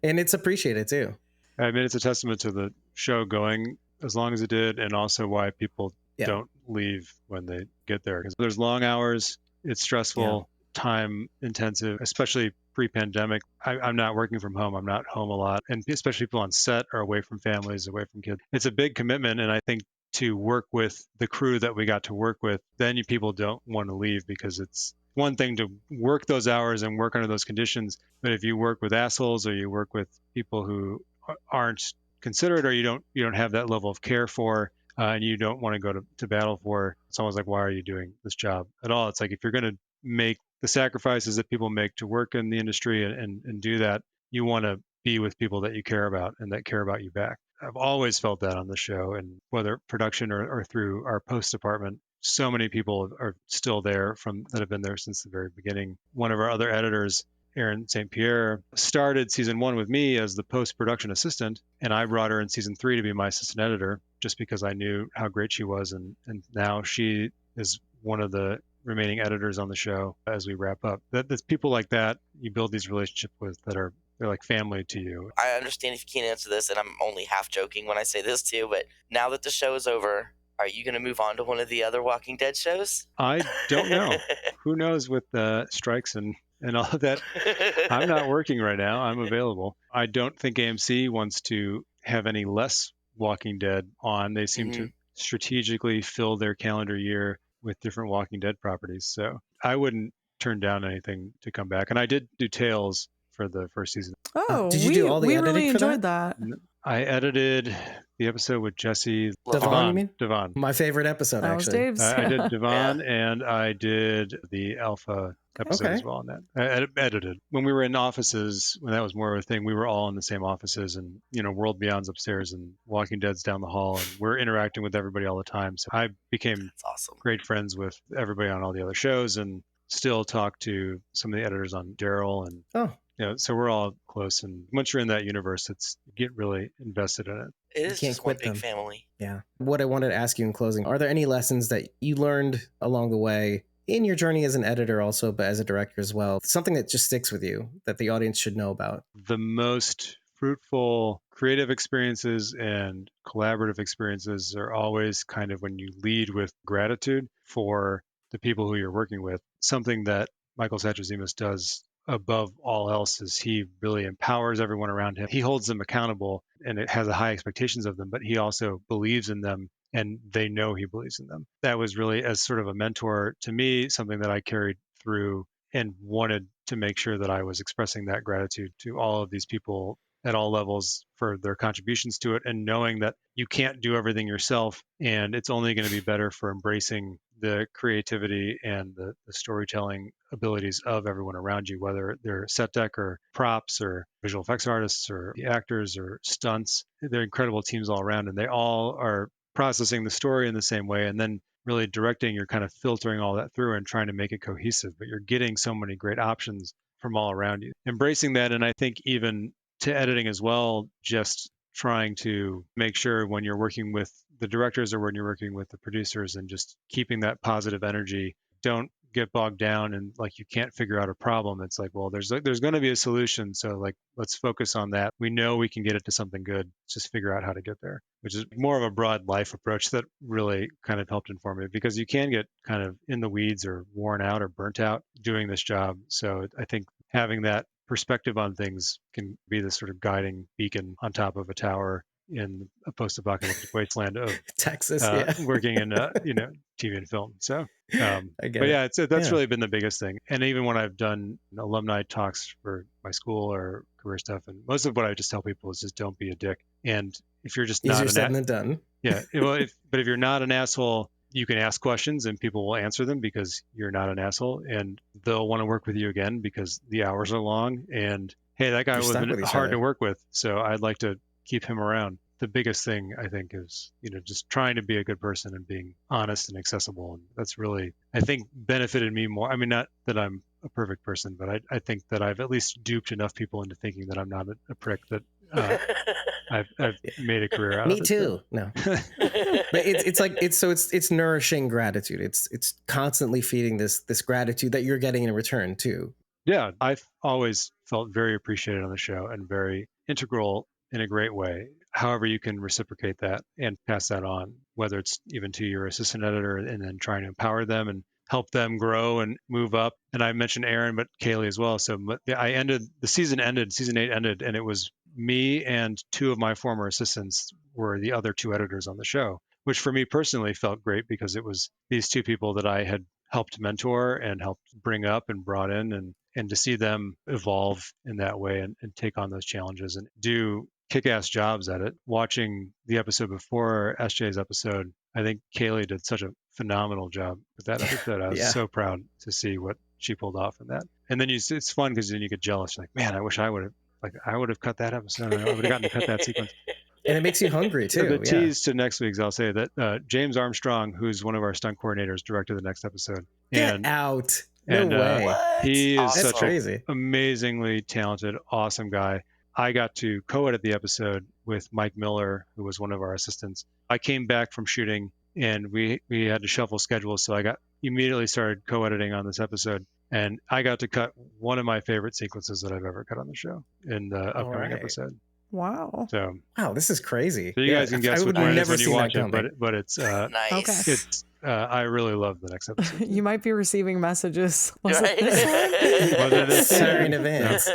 And it's appreciated too. I mean, it's a testament to the show going as long as it did, and also why people don't leave when they get there. Because there's long hours, it's stressful, time intensive, especially pre-pandemic. I'm not working from home. I'm not home a lot. And especially people on set are away from families, away from kids. It's a big commitment. And I think to work with the crew that we got to work with, then people don't want to leave, because it's one thing to work those hours and work under those conditions. But if you work with assholes, or you work with people who aren't considerate, or you don't have that level of care for, and you don't want to go to battle for, it's almost like, why are you doing this job at all? It's like, if you're going to make the sacrifices that people make to work in the industry and do that, you want to be with people that you care about and that care about you back. I've always felt that on the show, and whether production or through our post department, so many people are still there that have been there since the very beginning. One of our other editors, Erin St. Pierre, started season 1 with me as the post-production assistant, and I brought her in season 3 to be my assistant editor, just because I knew how great she was. And now she is one of the remaining editors on the show as we wrap up. That's people like that you build these relationships with that they're like family to you. I understand if you can't answer this, and I'm only half joking when I say this too, but now that the show is over, are you going to move on to one of the other Walking Dead shows? I don't know. Who knows with the strikes and all of that. I'm not working right now. I'm available. I don't think AMC wants to have any less Walking Dead on. They seem to strategically fill their calendar year with different Walking Dead properties. So I wouldn't turn down anything to come back. And I did do Tales for the first season. Oh, Did you do all the we editing really for enjoyed that. I edited the episode with Jesse Devon, you mean? Devon. My favorite episode, That was actually. Dave's. I did Devon and I did the Alpha episode as well on that. I edited. When we were in offices, when that was more of a thing, we were all in the same offices and, World Beyond's upstairs and Walking Dead's down the hall and we're interacting with everybody all the time. So I became That's awesome. Great friends with everybody on all the other shows and still talk to some of the editors on Daryl and so we're all close. And once you're in that universe, you get really invested in it. It is can't just one quit big them. family. Yeah. What I wanted to ask you in closing, are there any lessons that you learned along the way in your journey as an editor also, but as a director as well? Something that just sticks with you that the audience should know about? The most fruitful creative experiences and collaborative experiences are always kind of when you lead with gratitude for the people who you're working with. Something that Michael Satrazemis does above all else is he really empowers everyone around him. He holds them accountable and it has a high expectations of them, but he also believes in them and they know he believes in them. That was really, as sort of a mentor to me, something that I carried through and wanted to make sure that I was expressing that gratitude to all of these people at all levels for their contributions to it, and knowing that you can't do everything yourself and it's only going to be better for embracing the creativity and the storytelling abilities of everyone around you, whether they're set deck or props or visual effects artists or the actors or stunts. They're incredible teams all around and they all are processing the story in the same way. And then really directing, you're kind of filtering all that through and trying to make it cohesive, but you're getting so many great options from all around you. Embracing that, and I think even to editing as well, just trying to make sure when you're working with the directors or when you're working with the producers and just keeping that positive energy. Don't get bogged down and like you can't figure out a problem. It's like, well, there's going to be a solution. So like, let's focus on that. We know we can get it to something good. Just figure out how to get there, which is more of a broad life approach that really kind of helped inform me because you can get kind of in the weeds or worn out or burnt out doing this job. So I think having that perspective on things can be this sort of guiding beacon on top of a tower in a post-apocalyptic wasteland of Texas, working in TV and film. So but yeah, that's really been the biggest thing. And even when I've done alumni talks for my school or career stuff, and most of what I just tell people is just don't be a dick. And if you're just easier not said than done. Yeah, well, but if you're not an asshole, you can ask questions and people will answer them because you're not an asshole, and they'll want to work with you again because the hours are long. And hey, that guy was hard to work with, so I'd like to keep him around. The biggest thing I think is, just trying to be a good person and being honest and accessible. And that's really, I think, benefited me more. I mean, not that I'm a perfect person, but I think that I've at least duped enough people into thinking that I'm not a prick that I've made a career out of it. Me too. No, but it's nourishing gratitude. It's constantly feeding this gratitude that you're getting in return too. Yeah, I've always felt very appreciated on the show and very integral in a great way. However, you can reciprocate that and pass that on, whether it's even to your assistant editor and then trying to empower them and help them grow and move up. And I mentioned Aaron, but Kaylee as well. So season 8 ended, and it was me and two of my former assistants were the other two editors on the show, which for me personally felt great because it was these two people that I had helped mentor and helped bring up and brought in, and to see them evolve in that way and take on those challenges and do kick-ass jobs at it. Watching the episode before SJ's episode, I think Kaylee did such a phenomenal job with that episode. I was so proud to see what she pulled off in that. And then it's fun because then you get jealous. You're like, man, I wish I would have cut that episode. I would have gotten to cut that sequence. And it makes you hungry too. The tease to next week's, I'll say that James Armstrong, who's one of our stunt coordinators, directed the next episode. Get out. No way. He is such an amazingly talented, awesome guy. I got to co-edit the episode with Mike Miller, who was one of our assistants. I came back from shooting and we had to shuffle schedules, so I got immediately started co-editing on this episode, and I got to cut one of my favorite sequences that I've ever cut on the show in the upcoming episode. Wow. So Wow, this is crazy. you guys can guess I would which one it is never when you seen watch that it, coming. but it's Nice. it's I really love the next episode. You might be receiving messages. Was Right? it this one? Was it this Sorry in one? advance.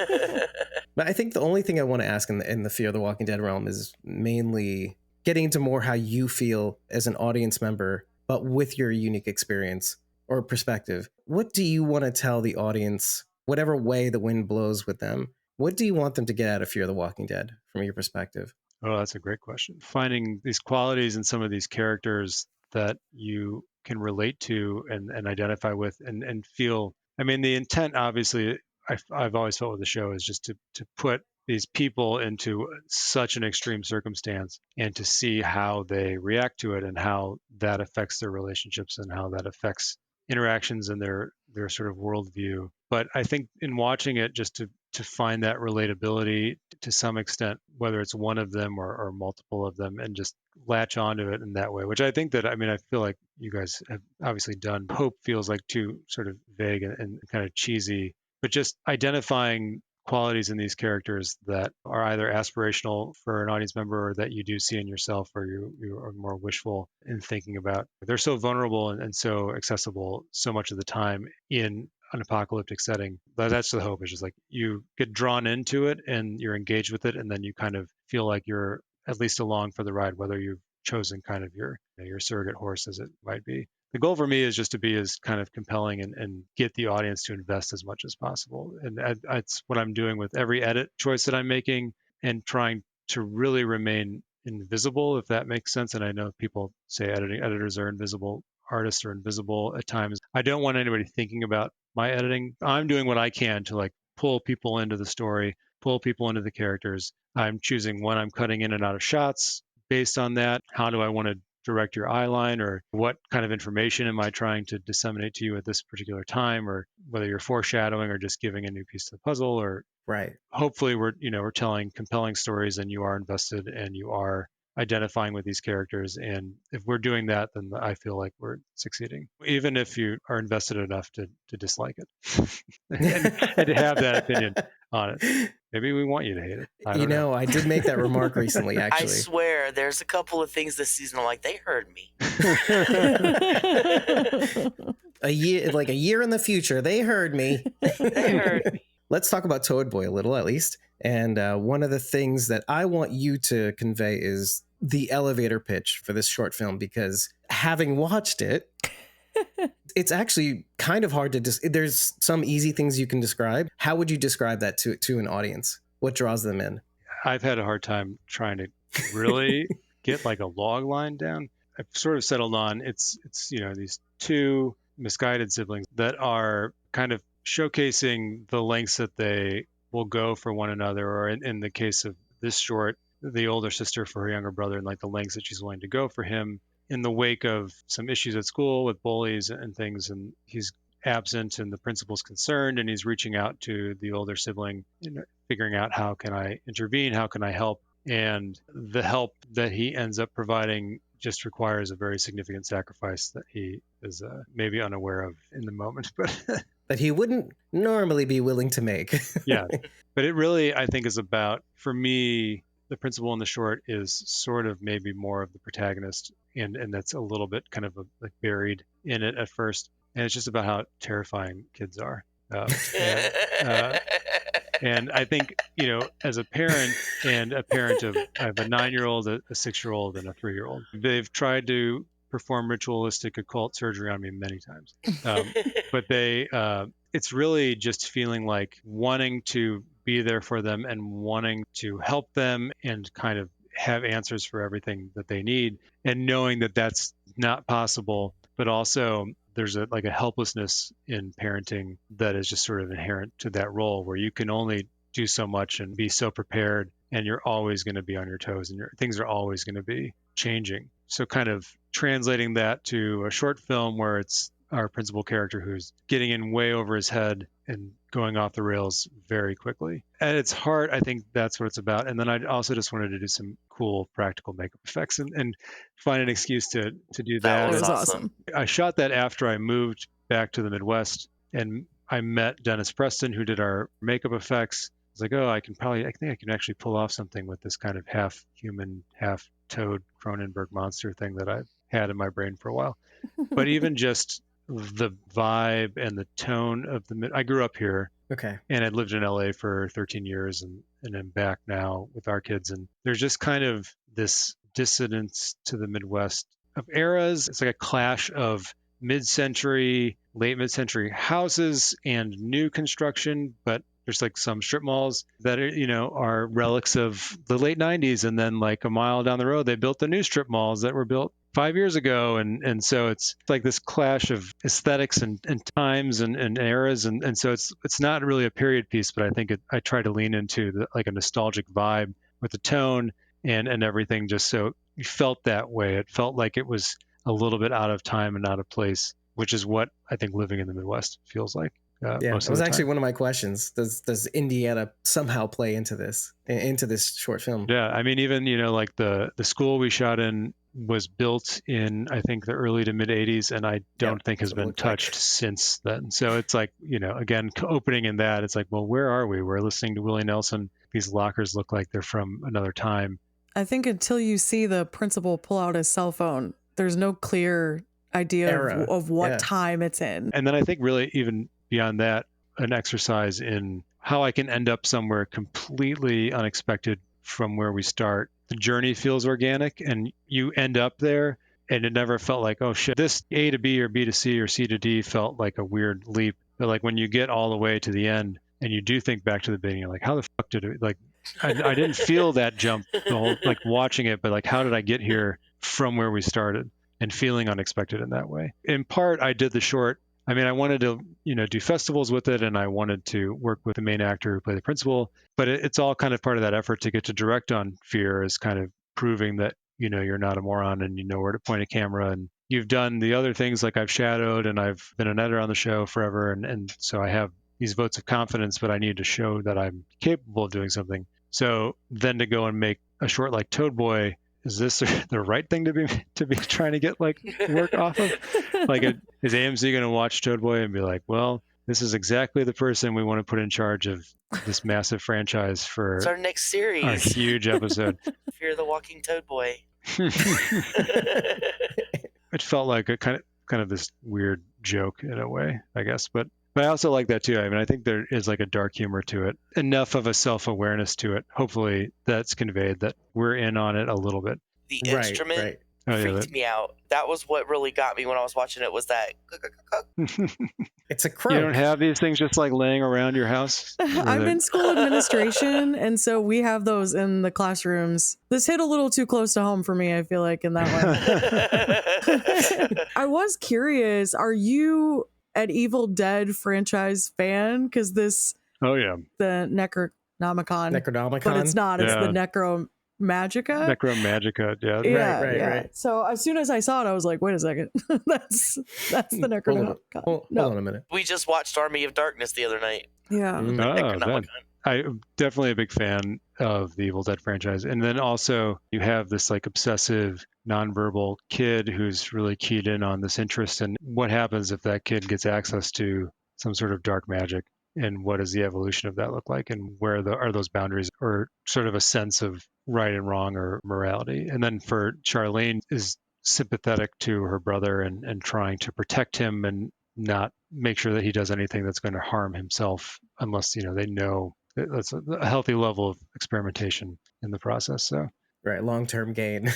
But I think the only thing I want to ask in the Fear the Walking Dead realm is mainly getting into more how you feel as an audience member, but with your unique experience or perspective. What do you want to tell the audience, whatever way the wind blows with them? What do you want them to get out of Fear the Walking Dead from your perspective? Oh, that's a great question. Finding these qualities in some of these characters that you can relate to and identify with and feel. I mean, the intent, obviously, I've always felt with the show is just to put these people into such an extreme circumstance and to see how they react to it and how that affects their relationships and how that affects interactions and their sort of worldview. But I think in watching it, just to find that relatability to some extent, whether it's one of them or multiple of them, and just latch onto it in that way, which I think that, I mean, I feel like you guys have obviously done. Hope feels like too sort of vague and kind of cheesy, but just identifying qualities in these characters that are either aspirational for an audience member or that you do see in yourself or you are more wishful in thinking about. They're so vulnerable and so accessible so much of the time in an apocalyptic setting. But that's the hope, is just like you get drawn into it and you're engaged with it, and then you kind of feel like you're at least along for the ride, whether you've chosen kind of your surrogate horse as it might be. The goal for me is just to be as kind of compelling and get the audience to invest as much as possible. And that's what I'm doing with every edit choice that I'm making, and trying to really remain invisible, if that makes sense. And I know people say editors are invisible, artists are invisible at times. I don't want anybody thinking about my editing. I'm doing what I can to like pull people into the story, pull people into the characters. I'm choosing when I'm cutting in and out of shots based on that. How do I want to direct your eye line, or what kind of information am I trying to disseminate to you at this particular time, or whether you're foreshadowing or just giving a new piece to the puzzle, or Right. hopefully we're telling compelling stories and you are invested and you are identifying with these characters. And if we're doing that, then I feel like we're succeeding, even if you are invested enough to dislike it and to have that opinion on it. Maybe we want you to hate it. I don't know. I did make that remark recently, I actually. swear, there's a couple of things this season I'm like, they heard me. A year in the future, they heard me. They heard me. Let's talk about Toad Boy a little, at least. And one of the things that I want you to convey is the elevator pitch for this short film, because having watched it, it's actually kind of hard to there's some easy things you can describe. How would you describe that to an audience? What draws them in? I've had a hard time trying to really get like a log line down. I've sort of settled on it's these two misguided siblings that are kind of showcasing the lengths that they will go for one another, or in the case of this short, the older sister for her younger brother, and like the lengths that she's willing to go for him in the wake of some issues at school with bullies and things. And he's absent and the principal's concerned, and he's reaching out to the older sibling, figuring out how can I intervene, how can I help. And the help that he ends up providing just requires a very significant sacrifice that he is maybe unaware of in the moment, but that he wouldn't normally be willing to make. Yeah, but it really, I think, is about, for me, the principal in the short is sort of maybe more of the protagonist, and that's a little bit kind of like buried in it at first, and it's just about how terrifying kids are. And I think, as a parent and a parent of, I have a 9-year-old, a 6-year-old, and a 3-year-old, they've tried to perform ritualistic occult surgery on me many times. But it's really just feeling like wanting to be there for them and wanting to help them and kind of have answers for everything that they need, and knowing that that's not possible, but also there's a helplessness in parenting that is just sort of inherent to that role, where you can only do so much and be so prepared, and you're always going to be on your toes, and things are always going to be changing. So kind of translating that to a short film where it's our principal character who's getting in way over his head and going off the rails very quickly. At its heart, I think that's what it's about. And then I also just wanted to do some cool practical makeup effects and find an excuse to do That that. It was was And awesome. I shot that after I moved back to the Midwest, and I met Dennis Preston, who did our makeup effects. I was like, oh, I think I can actually pull off something with this kind of half human, half toad Cronenberg monster thing that I've had in my brain for a while. But even just the vibe and the tone of I grew up here. Okay. And I lived in LA for 13 years and I'm back now with our kids. And there's just kind of this dissonance to the Midwest of eras. It's like a clash of mid-century, late mid-century houses and new construction, but there's like some strip malls that are relics of the late 90s, and then like a mile down the road they built the new strip malls that were built 5 years ago, and so it's like this clash of aesthetics and times and eras, and so it's not really a period piece, but I think I try to lean into like a nostalgic vibe with the tone and everything, just so you felt that way. It felt like it was a little bit out of time and out of place, which is what I think living in the Midwest feels like. Yeah, Most that of was the actually time. one of my questions. Does Indiana somehow play into this short film? Yeah, I mean, even like the school we shot in was built in, I think, the early to mid 80s, and I don't think that's has what it been looked like. touched since then. So it's like, again, opening in that, it's like, well, where are we? We're listening to Willie Nelson. These lockers look like they're from another time. I think until you see the principal pull out his cell phone, there's no clear idea Era. of what Yeah. time it's in. And then I think really even beyond that, an exercise in how I can end up somewhere completely unexpected from where we start. The journey feels organic and you end up there, and it never felt like, oh shit, this A to B or B to C or C to D felt like a weird leap. But like when you get all the way to the end and you do think back to the beginning, you're like, how the fuck did it, like, I didn't feel that jump the whole, like watching it, but like, how did I get here from where we started? And feeling unexpected in that way. In part, I did the short. I mean, I wanted to, do festivals with it, and I wanted to work with the main actor who played the principal. But it's all kind of part of that effort to get to direct on Fear, is kind of proving that you're not a moron and you know where to point a camera. And you've done the other things, like I've shadowed and I've been an editor on the show forever, and so I have these votes of confidence, but I need to show that I'm capable of doing something. So then to go and make a short like Toad Boy, is this the right thing to be trying to get like work off of? Like, is AMC going to watch Toad Boy and be like, well, this is exactly the person we want to put in charge of this massive franchise for It's our next series. our huge episode? Fear the Walking Toad Boy. It felt like a kind of this weird joke in a way, I guess, but I also like that too. I mean, I think there is like a dark humor to it, enough of a self-awareness to it. Hopefully that's conveyed, that we're in on it a little bit. The Right, instrument right. Oh, freaked me out. That was what really got me when I was watching it, was that. It's a croak. You don't have these things just like laying around your house? I'm in school administration, and so we have those in the classrooms. This hit a little too close to home for me, I feel like, in that one. I was curious, are you an Evil Dead franchise fan? Because Oh yeah, the Necronomicon, Necronomicon. but it's not. It's the Yeah. Necromagica. Necromagica. Yeah. Yeah, Right, yeah. right. So as soon as I saw it, I was like, wait a second. that's the Necronomicon. Hold No. on a minute. We just watched Army of Darkness the other night. Yeah. Mm. Oh, Necronomicon. I'm definitely a big fan of the Evil Dead franchise. And then also you have this like obsessive nonverbal kid who's really keyed in on this interest. And what happens if that kid gets access to some sort of dark magic? And what does the evolution of that look like? And where are those boundaries, or sort of a sense of right and wrong or morality? And then for Charlene, is sympathetic to her brother and trying to protect him and not make sure that he does anything that's going to harm himself, unless they know that's a healthy level of experimentation in the process. So Right, long-term gain,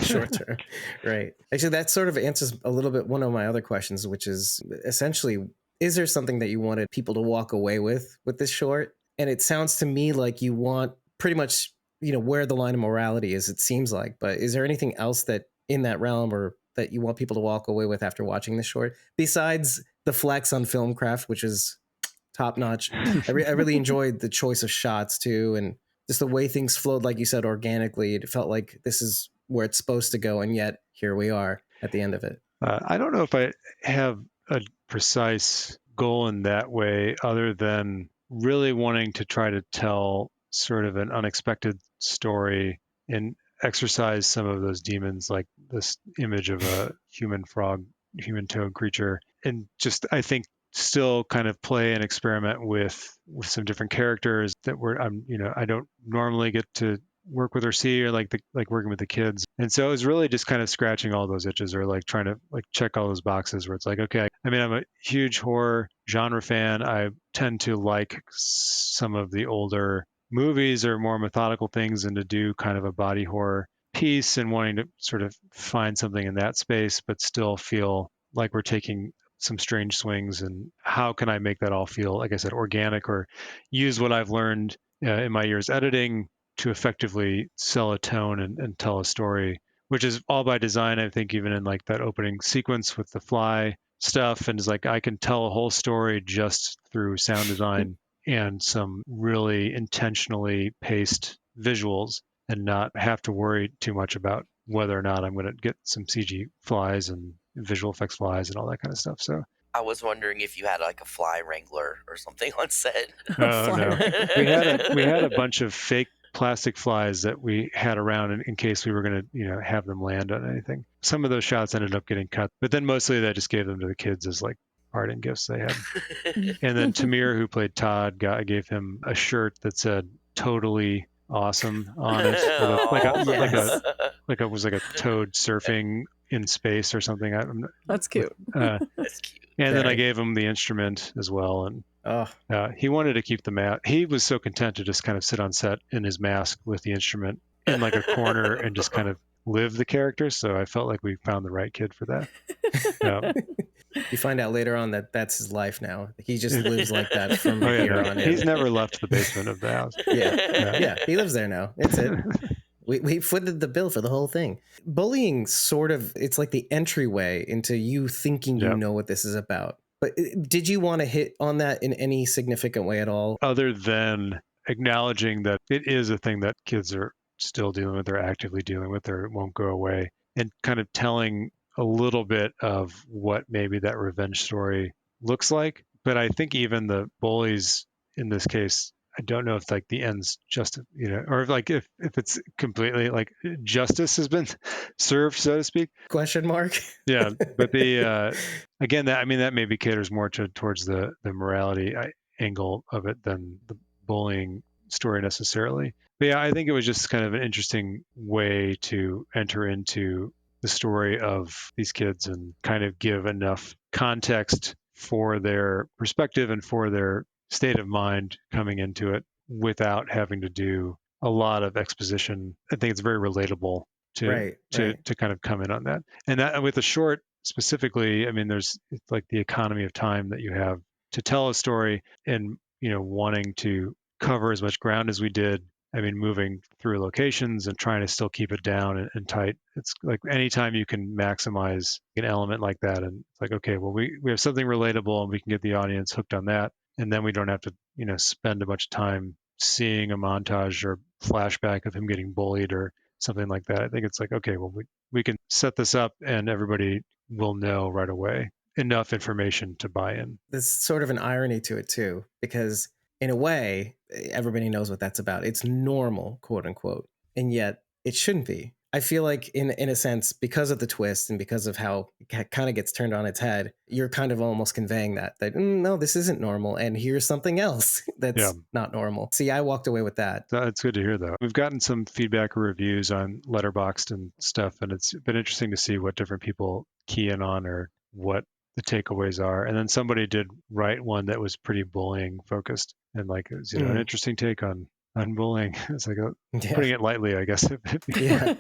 short-term. Right. Actually, that sort of answers a little bit one of my other questions, which is essentially, is there something that you wanted people to walk away with this short? And it sounds to me like you want pretty much, where the line of morality is, it seems like. But is there anything else that in that realm, or that you want people to walk away with after watching this short, besides the flex on filmcraft, which is top notch? I really enjoyed the choice of shots too, and just the way things flowed, like you said, organically. It felt like this is where it's supposed to go, and yet here we are at the end of it. I don't know if I have a precise goal in that way other than really wanting to try to tell sort of an unexpected story and exercise some of those demons, like this image of a human frog, human toad creature, and just, I think, still kind of play and experiment with some different characters that I don't normally get to work with or see, or like working with the kids. And so it was really just kind of scratching all those itches, or like trying to like check all those boxes where it's like, okay, I mean, I'm a huge horror genre fan. I tend to like some of the older movies or more methodical things, and to do kind of a body horror piece and wanting to sort of find something in that space, but still feel like we're taking some strange swings, and how can I make that all feel, like I said, organic, or use what I've learned in my years editing to effectively sell a tone and tell a story, which is all by design. I think even in like that opening sequence with the fly stuff, and it's like I can tell a whole story just through sound design and some really intentionally paced visuals, and not have to worry too much about whether or not I'm going to get some CG flies and visual effects flies and all that kind of stuff. So I was wondering if you had like a fly wrangler or something on set. oh Fly no, wrangler. we had a bunch of fake plastic flies that we had around in case we were going to have them land on anything. Some of those shots ended up getting cut, but then mostly I just gave them to the kids as like parting gifts they had. And then Tamir, who played Todd, I gave him a shirt that said "totally awesome" on it, with a, Yes. like it was like a toad surfing in space or something. That's cute. That's cute. And then I Very. gave him the instrument as well, and Oh, he wanted to keep the mask. He was so content to just kind of sit on set in his mask with the instrument in like a corner and just kind of live the character. So I felt like we found the right kid for that. you find out later on that that's his life now. He just lives like that from Oh yeah, here no, on he's in. never left the basement of the house. Yeah, he lives there now. It's it. We footed the bill for the whole thing. Bullying sort of, it's like the entryway into you thinking you Yep. know what this is about. But did you want to hit on that in any significant way at all? Other than acknowledging that it is a thing that kids are still dealing with, they're actively dealing with, or it won't go away, and kind of telling a little bit of what maybe that revenge story looks like. But I think even the bullies in this case, I don't know if like the ends just, or if it's completely like justice has been served, so to speak. Question mark? Yeah, but the again, that maybe caters more towards the morality angle of it than the bullying story necessarily. But yeah, I think it was just kind of an interesting way to enter into the story of these kids and kind of give enough context for their perspective and for their state of mind coming into it without having to do a lot of exposition. I think it's very relatable to Right. to kind of come in on that. And that with the short specifically, I mean, it's like the economy of time that you have to tell a story, and wanting to cover as much ground as we did. I mean, moving through locations and trying to still keep it down and tight. It's like anytime you can maximize an element like that, and it's like, okay, well, we have something relatable and we can get the audience hooked on that, and then we don't have to spend a bunch of time seeing a montage or flashback of him getting bullied or something like that. I think it's like, okay, well, we can set this up and everybody will know right away enough information to buy in. There's sort of an irony to it too, because in a way, everybody knows what that's about. It's normal, quote unquote, and yet it shouldn't be. I feel like in a sense, because of the twist and because of how it kind of gets turned on its head, you're kind of almost conveying that no, this isn't normal, and here's something else that's not normal. See, I walked away with that. It's good to hear, though. We've gotten some feedback or reviews on Letterboxd and stuff, and it's been interesting to see what different people key in on or what the takeaways are. And then somebody did write one that was pretty bullying focused, and like it was, an interesting take on bullying. It's like putting it lightly, I guess. Yeah.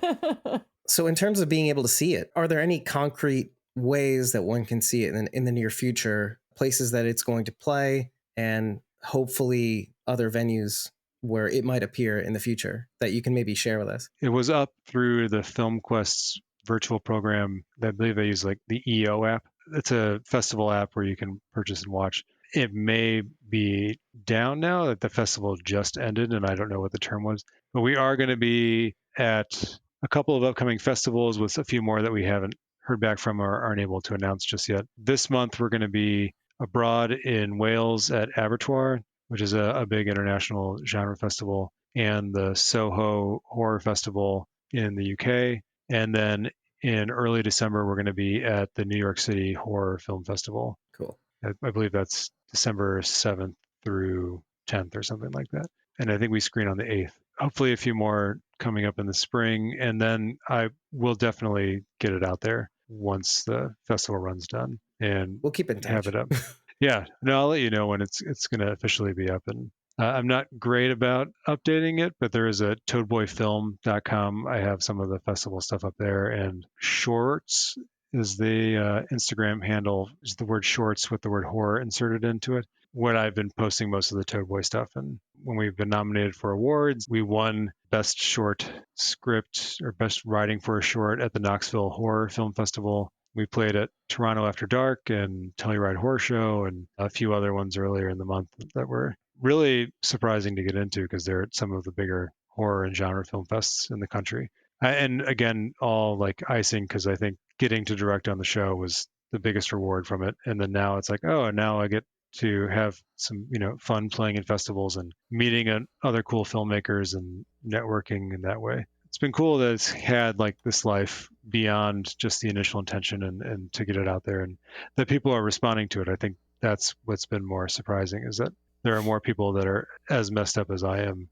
So in terms of being able to see it, are there any concrete ways that one can see it in the near future, places that it's going to play, and hopefully other venues where it might appear in the future that you can maybe share with us? It was up through the FilmQuest's virtual program. I believe they use like the EO app. It's a festival app where you can purchase and watch. It may be down now that the festival just ended, and I don't know what the term was. But we are going to be at a couple of upcoming festivals with a few more that we haven't heard back from or aren't able to announce just yet. This month, we're going to be abroad in Wales at Abertoir, which is a big international genre festival, and the Soho Horror Festival in the UK. And then in early December, we're going to be at the New York City Horror Film Festival. Cool. I believe that's December 7th through 10th or something like that. And I think we screen on the 8th. Hopefully a few more coming up in the spring. And then I will definitely get it out there once the festival run's done and We'll keep in touch. have it up. Yeah, no, I'll let you know when it's going to officially be up. And I'm not great about updating it, but there is a toadboyfilm.com. I have some of the festival stuff up there, and Shorts is the Instagram handle. Is the word shorts with the word horror inserted into it. What I've been posting most of the Toadboy stuff, and when we've been nominated for awards, we won Best Short Script or Best Writing for a Short at the Knoxville Horror Film Festival. We played at Toronto After Dark and Telluride Horror Show and a few other ones earlier in the month that were really surprising to get into because they're at some of the bigger horror and genre film fests in the country. And again, all like icing because I think getting to direct on the show was the biggest reward from it. And then now it's like, oh, now I get to have some, fun playing in festivals and meeting other cool filmmakers and networking in that way. It's been cool that it's had like this life beyond just the initial intention and to get it out there and that people are responding to it. I think that's what's been more surprising is that there are more people that are as messed up as I am.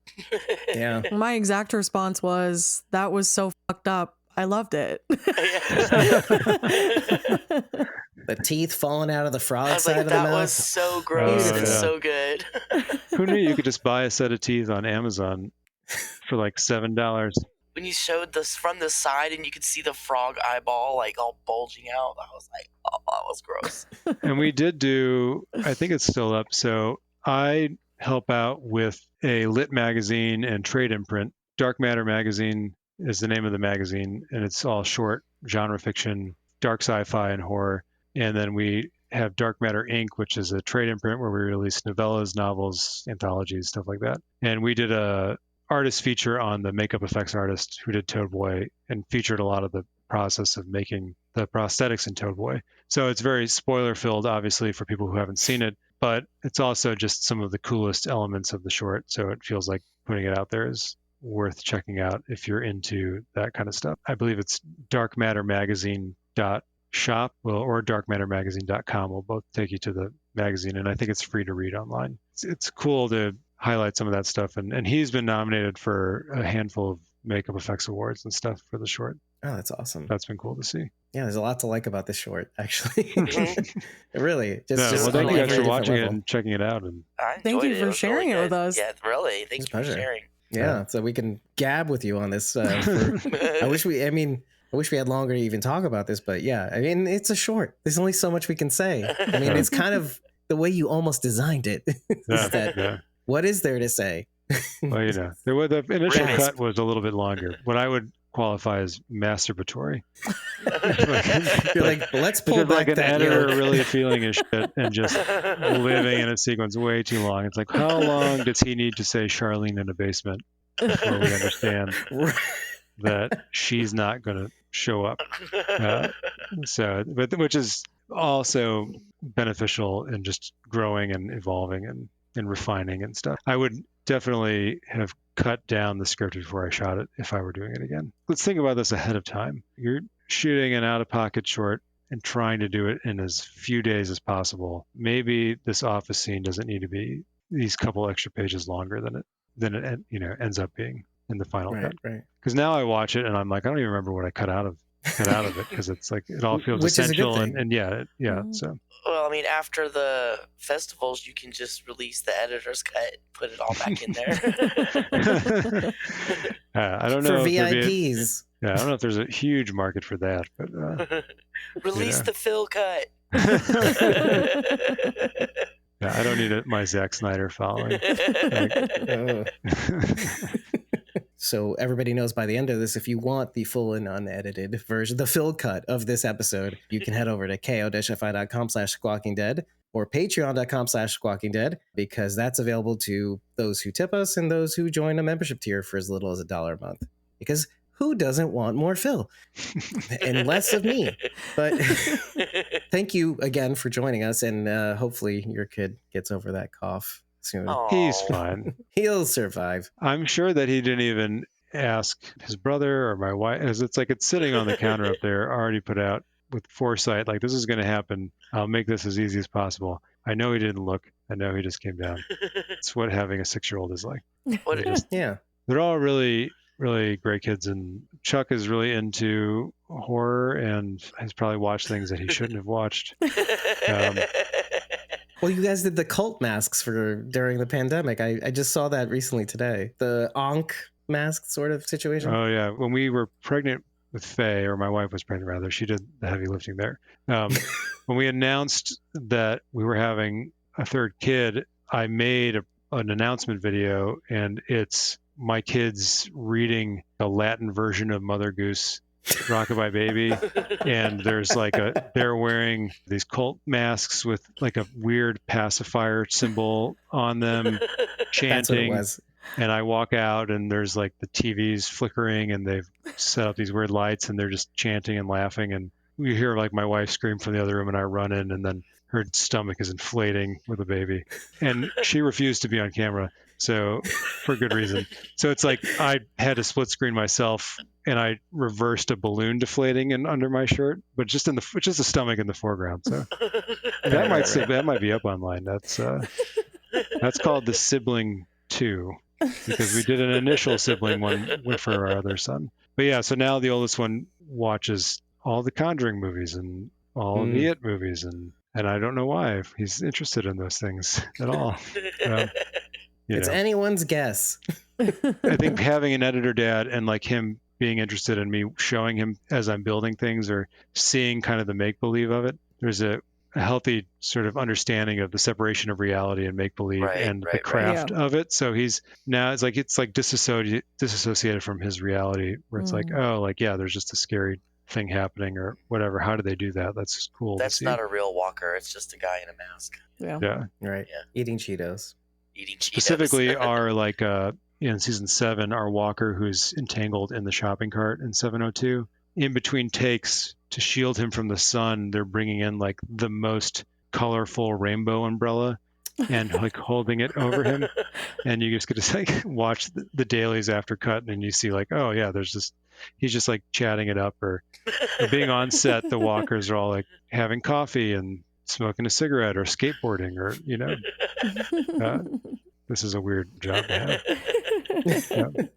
Yeah. My exact response was, that was so fucked up. I loved it. The teeth falling out of the frog I was side like, of the that mouth. was so gross and yeah. so good. Who knew you could just buy a set of teeth on Amazon for like $7? When you showed this from the side and you could see the frog eyeball like all bulging out, I was like, oh, that was gross. And we did do, I think it's still up. So I help out with a lit magazine and trade imprint. Dark Matter Magazine is the name of the magazine, and it's all short genre fiction, dark sci-fi, and horror. And then we have Dark Matter Inc., which is a trade imprint where we release novellas, novels, anthologies, stuff like that. And we did a artist feature on the makeup effects artist who did Toad Boy and featured a lot of the process of making the prosthetics in Toad Boy. So it's very spoiler filled, obviously, for people who haven't seen it, but it's also just some of the coolest elements of the short. So it feels like putting it out there is worth checking out if you're into that kind of stuff. I believe it's darkmattermagazine.shop or darkmattermagazine.com will both take you to the magazine, and I think it's free to read online. It's cool to highlight some of that stuff, and he's been nominated for a handful of makeup effects awards and stuff for the short. Oh, that's awesome. That's been cool to see. Yeah, there's a lot to like about this short, actually. Mhm. Really. Well, on thank a you guys very for watching different it level. and checking it out. And I Thank you enjoyed for was sharing really it with good. us. Yeah, really. Thank It's you a for pleasure. sharing. Yeah, so we can gab with you on this. I wish we had longer to even talk about this, but yeah, I mean, it's a short. There's only so much we can say. I mean, it's kind of the way you almost designed it. What is there to say? Well, the initial Ribbons. cut was a little bit longer. What I would qualify as masturbatory. You're like, let's pull Because back like an that editor yoke. really feeling his shit and just living in a sequence way too long. It's like, how long does he need to say Charlene in a basement before we understand that she's not going to show up? Which is also beneficial in just growing and evolving and refining and stuff. I would definitely have cut down the script before I shot it if I were doing it again. Let's think about this ahead of time. You're shooting an out-of-pocket short and trying to do it in as few days as possible. Maybe this office scene doesn't need to be these couple extra pages longer than it ends up being in the final cut. Right. Because now I watch it and I'm like, I don't even remember what I cut out of it because it's like it all feels Which is a good essential thing. and yeah. Mhm. So Well, I mean, after the festivals, you can just release the editor's cut, put it all back in there. I don't For know if there'd be VIPs. I don't know if there's a huge market for that, but Release the fill cut. yeah, I don't need my Zack Snyder following. Oh. So everybody knows by the end of this, if you want the full and unedited version, the fill cut of this episode, you can head over to ko-fi.com/squawkingdead or patreon.com/squawkingdead, because that's available to those who tip us and those who join a membership tier for as little as $1 a month. Because who doesn't want more Phil? And less of me. But thank you again for joining us, and hopefully your kid gets over that cough soon. He's Aw. fine. He'll survive. I'm sure that he didn't even ask his brother or my wife. It's like it's sitting on the counter up there, already put out with foresight. Like, this is going to happen. I'll make this as easy as possible. I know he didn't look. I know he just came down. It's what having a 6-year-old is like. What They're just- Yeah. They're all really, really great kids. And Chuck is really into horror and has probably watched things that he shouldn't have watched. Well, you guys did the cult masks for during the pandemic. I just saw that recently today. The Ankh mask sort of situation. Oh, yeah. When we were pregnant with Faye, or my wife was pregnant rather, she did the heavy lifting there. When we announced that we were having a third kid, I made an announcement video, and it's my kids reading a Latin version of Mother Goose, Rockabye Baby, and there's they're wearing these cult masks with like a weird pacifier symbol on them, chanting. That's what it was. And I walk out, and there's like the TVs flickering, and they've set up these weird lights, and they're just chanting and laughing. And we hear like my wife scream from the other room, and I run in, and then her stomach is inflating with a baby, and she refused to be on camera, so for good reason. So it's like I had to split screen myself, and I reversed a balloon deflating and under my shirt, but just the stomach in the foreground. So that might be up online. That's called the Sibling 2, because we did an initial sibling one for our other son. But yeah, so now the oldest one watches all the Conjuring movies and all of the It movies, and I don't know why he's interested in those things at all. It's anyone's guess. I think having an editor dad and like him being interested in me showing him as I'm building things or seeing kind of the make-believe of it, there's a healthy sort of understanding of the separation of reality and make-believe and the craft of it. So he's now it's like disassociated from his reality, where it's like, oh, like, yeah, there's just a scary thing happening or whatever. How do they do that? That's cool. That's not a real walker. It's just a guy in a mask. Yeah. Right. Yeah. Eating Cheetos. Specifically, our in season 7, our walker who's entangled in the shopping cart in 702. In between takes, to shield him from the sun, they're bringing in like the most colorful rainbow umbrella and like holding it over him, and you just get to like watch the dailies after cut, and you see like, oh yeah, he's just like chatting it up, or being on set. The walkers are all like having coffee and smoking a cigarette or skateboarding, or this is a weird job to have.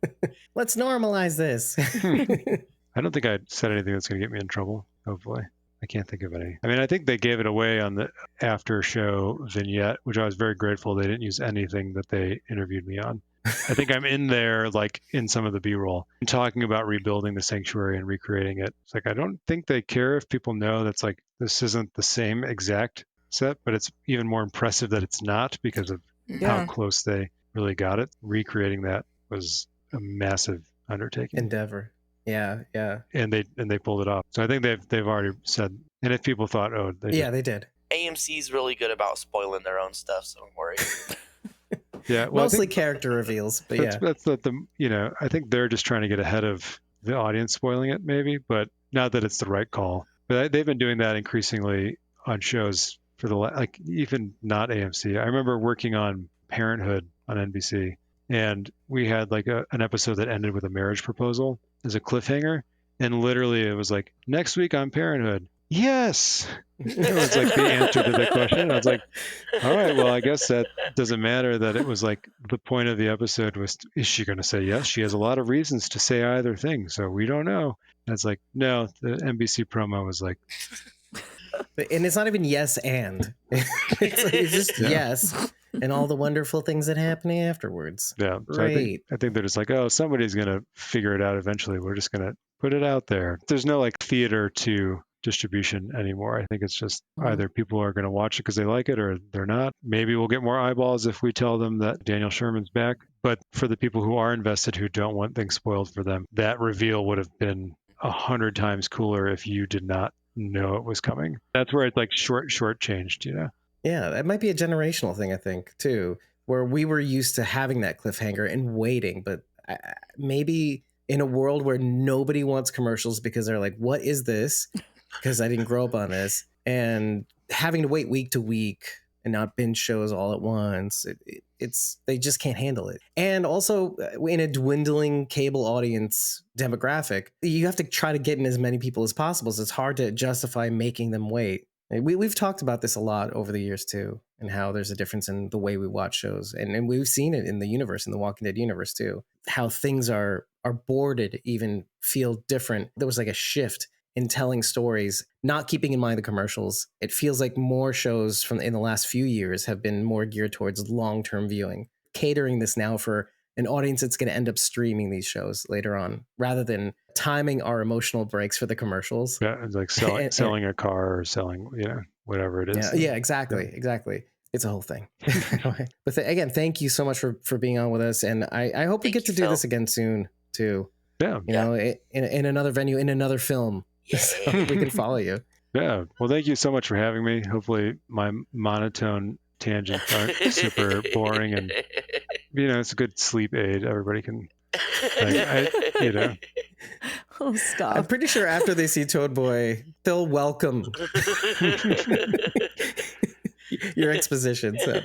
Let's normalize this. I don't think I said anything that's going to get me in trouble. Hopefully. I can't think of any. I mean, I think they gave it away on the after show vignette, which I was very grateful they didn't use anything that they interviewed me on. I think I'm in there, like in some of the B-roll, talking about rebuilding the sanctuary and recreating it. It's like, I don't think they care if people know that's like, this isn't the same exact set, but it's even more impressive that it's not, because of how close they really got it. Recreating that was a massive undertaking. Endeavor. Yeah. And they pulled it off. So I think they've already said, and if people thought, oh, they did. AMC's really good about spoiling their own stuff, so don't worry. Yeah, well, mostly character reveals, but that's I think they're just trying to get ahead of the audience spoiling it, maybe, but not that it's the right call. But they've been doing that increasingly on shows for even not AMC. I remember working on Parenthood on NBC, and we had like an episode that ended with a marriage proposal as a cliffhanger, and literally it was like, next week on Parenthood. Yes. It was like the answer to the question. I was like, all right, well, I guess that doesn't matter. That it was like the point of the episode was, is she going to say yes? She has a lot of reasons to say either thing, so we don't know. And it's like, no, the NBC promo was like, and it's not even yes and it's just yes and all the wonderful things that happen afterwards. Yeah, so I think they're just like, oh, somebody's gonna figure it out eventually. We're just gonna put it out there. There's no like theater to distribution anymore. I think it's just either people are going to watch it because they like it, or they're not. Maybe we'll get more eyeballs if we tell them that Daniel Sherman's back. But for the people who are invested, who don't want things spoiled for them, that reveal would have been 100 times cooler if you did not know it was coming. That's where it's like short changed, Yeah, it might be a generational thing, I think, too, where we were used to having that cliffhanger and waiting, but maybe in a world where nobody wants commercials because they're like, what is this? Because I didn't grow up on this. And having to wait week to week and not binge shows all at once, it's they just can't handle it. And also in a dwindling cable audience demographic, you have to try to get in as many people as possible. So it's hard to justify making them wait. We've talked about this a lot over the years too, and how there's a difference in the way we watch shows. And we've seen it in the universe, in the Walking Dead universe too, how things are boarded even feel different. There was like a shift in telling stories, not keeping in mind the commercials. It feels like more shows from in the last few years have been more geared towards long-term viewing, catering this now for an audience that's going to end up streaming these shows later on, rather than timing our emotional breaks for the commercials. Yeah, it's like selling a car or selling, whatever it is. Yeah, exactly. It's a whole thing. But again, thank you so much for being on with us, and I hope we get to do this again soon too. Yeah, in another venue, in another film. So we can follow you. Yeah. Well, thank you so much for having me. Hopefully my monotone tangents aren't super boring, and it's a good sleep aid. Everybody can, Oh, stop. I'm pretty sure after they see Toad Boy, they'll welcome your exposition. So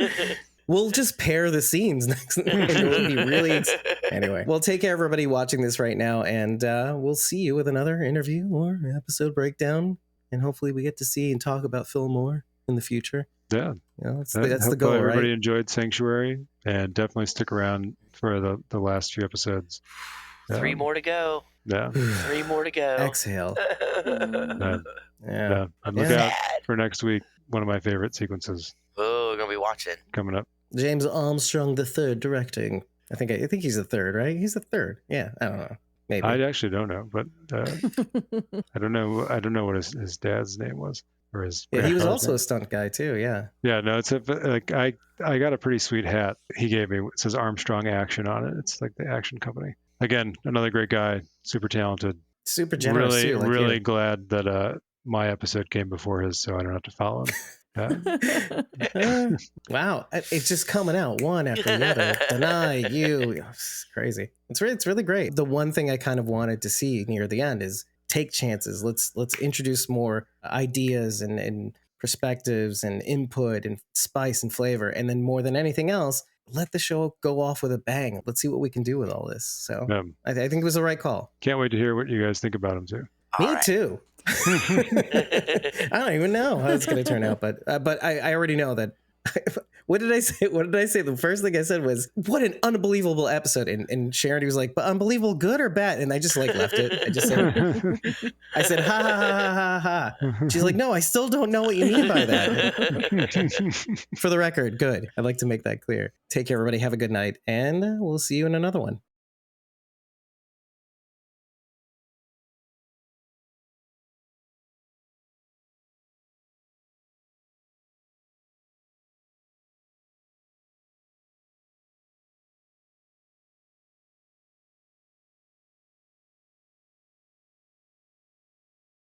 we'll just pair the scenes next. And it will be really anyway. Well, take care, everybody watching this right now, and we'll see you with another interview or episode breakdown, and hopefully we get to see and talk about Phil more in the future. Yeah, that's the goal. Everybody right? enjoyed Sanctuary, and definitely stick around for the last few episodes. 3 more to go. Yeah, 3 more to go. Exhale. And look out for next week. One of my favorite sequences. Oh, we're gonna be watching coming up. James Armstrong III directing. I think he's the third, right? He's the third. Yeah, I don't know. Maybe. I actually don't know, but I don't know. I don't know what his dad's name was, or his. Yeah, he was also a stunt guy too. Yeah. Yeah, no, it's like I got a pretty sweet hat he gave me. It says Armstrong Action on it. It's like the action company. Again, another great guy, super talented, super generous. Really, too, like really you. glad that my episode came before his, so I don't have to follow him. Wow, it's just coming out one after the other. Deny you, it's crazy. It's really great. The one thing I kind of wanted to see near the end is take chances. Let's introduce more ideas and perspectives and input and spice and flavor, and then more than anything else, let the show go off with a bang. Let's see what we can do with all this. So I think it was the right call. Can't wait to hear what you guys think about him too. Me too. I don't even know how it's going to turn out, but I already know that. What did I say? The first thing I said was, "What an unbelievable episode!" And Sharon was like, "But unbelievable, good or bad?" And I just left it. I just said, "I said ha ha ha ha ha." She's like, "No, I still don't know what you mean by that." For the record, good. I'd like to make that clear. Take care, everybody. Have a good night, and we'll see you in another one.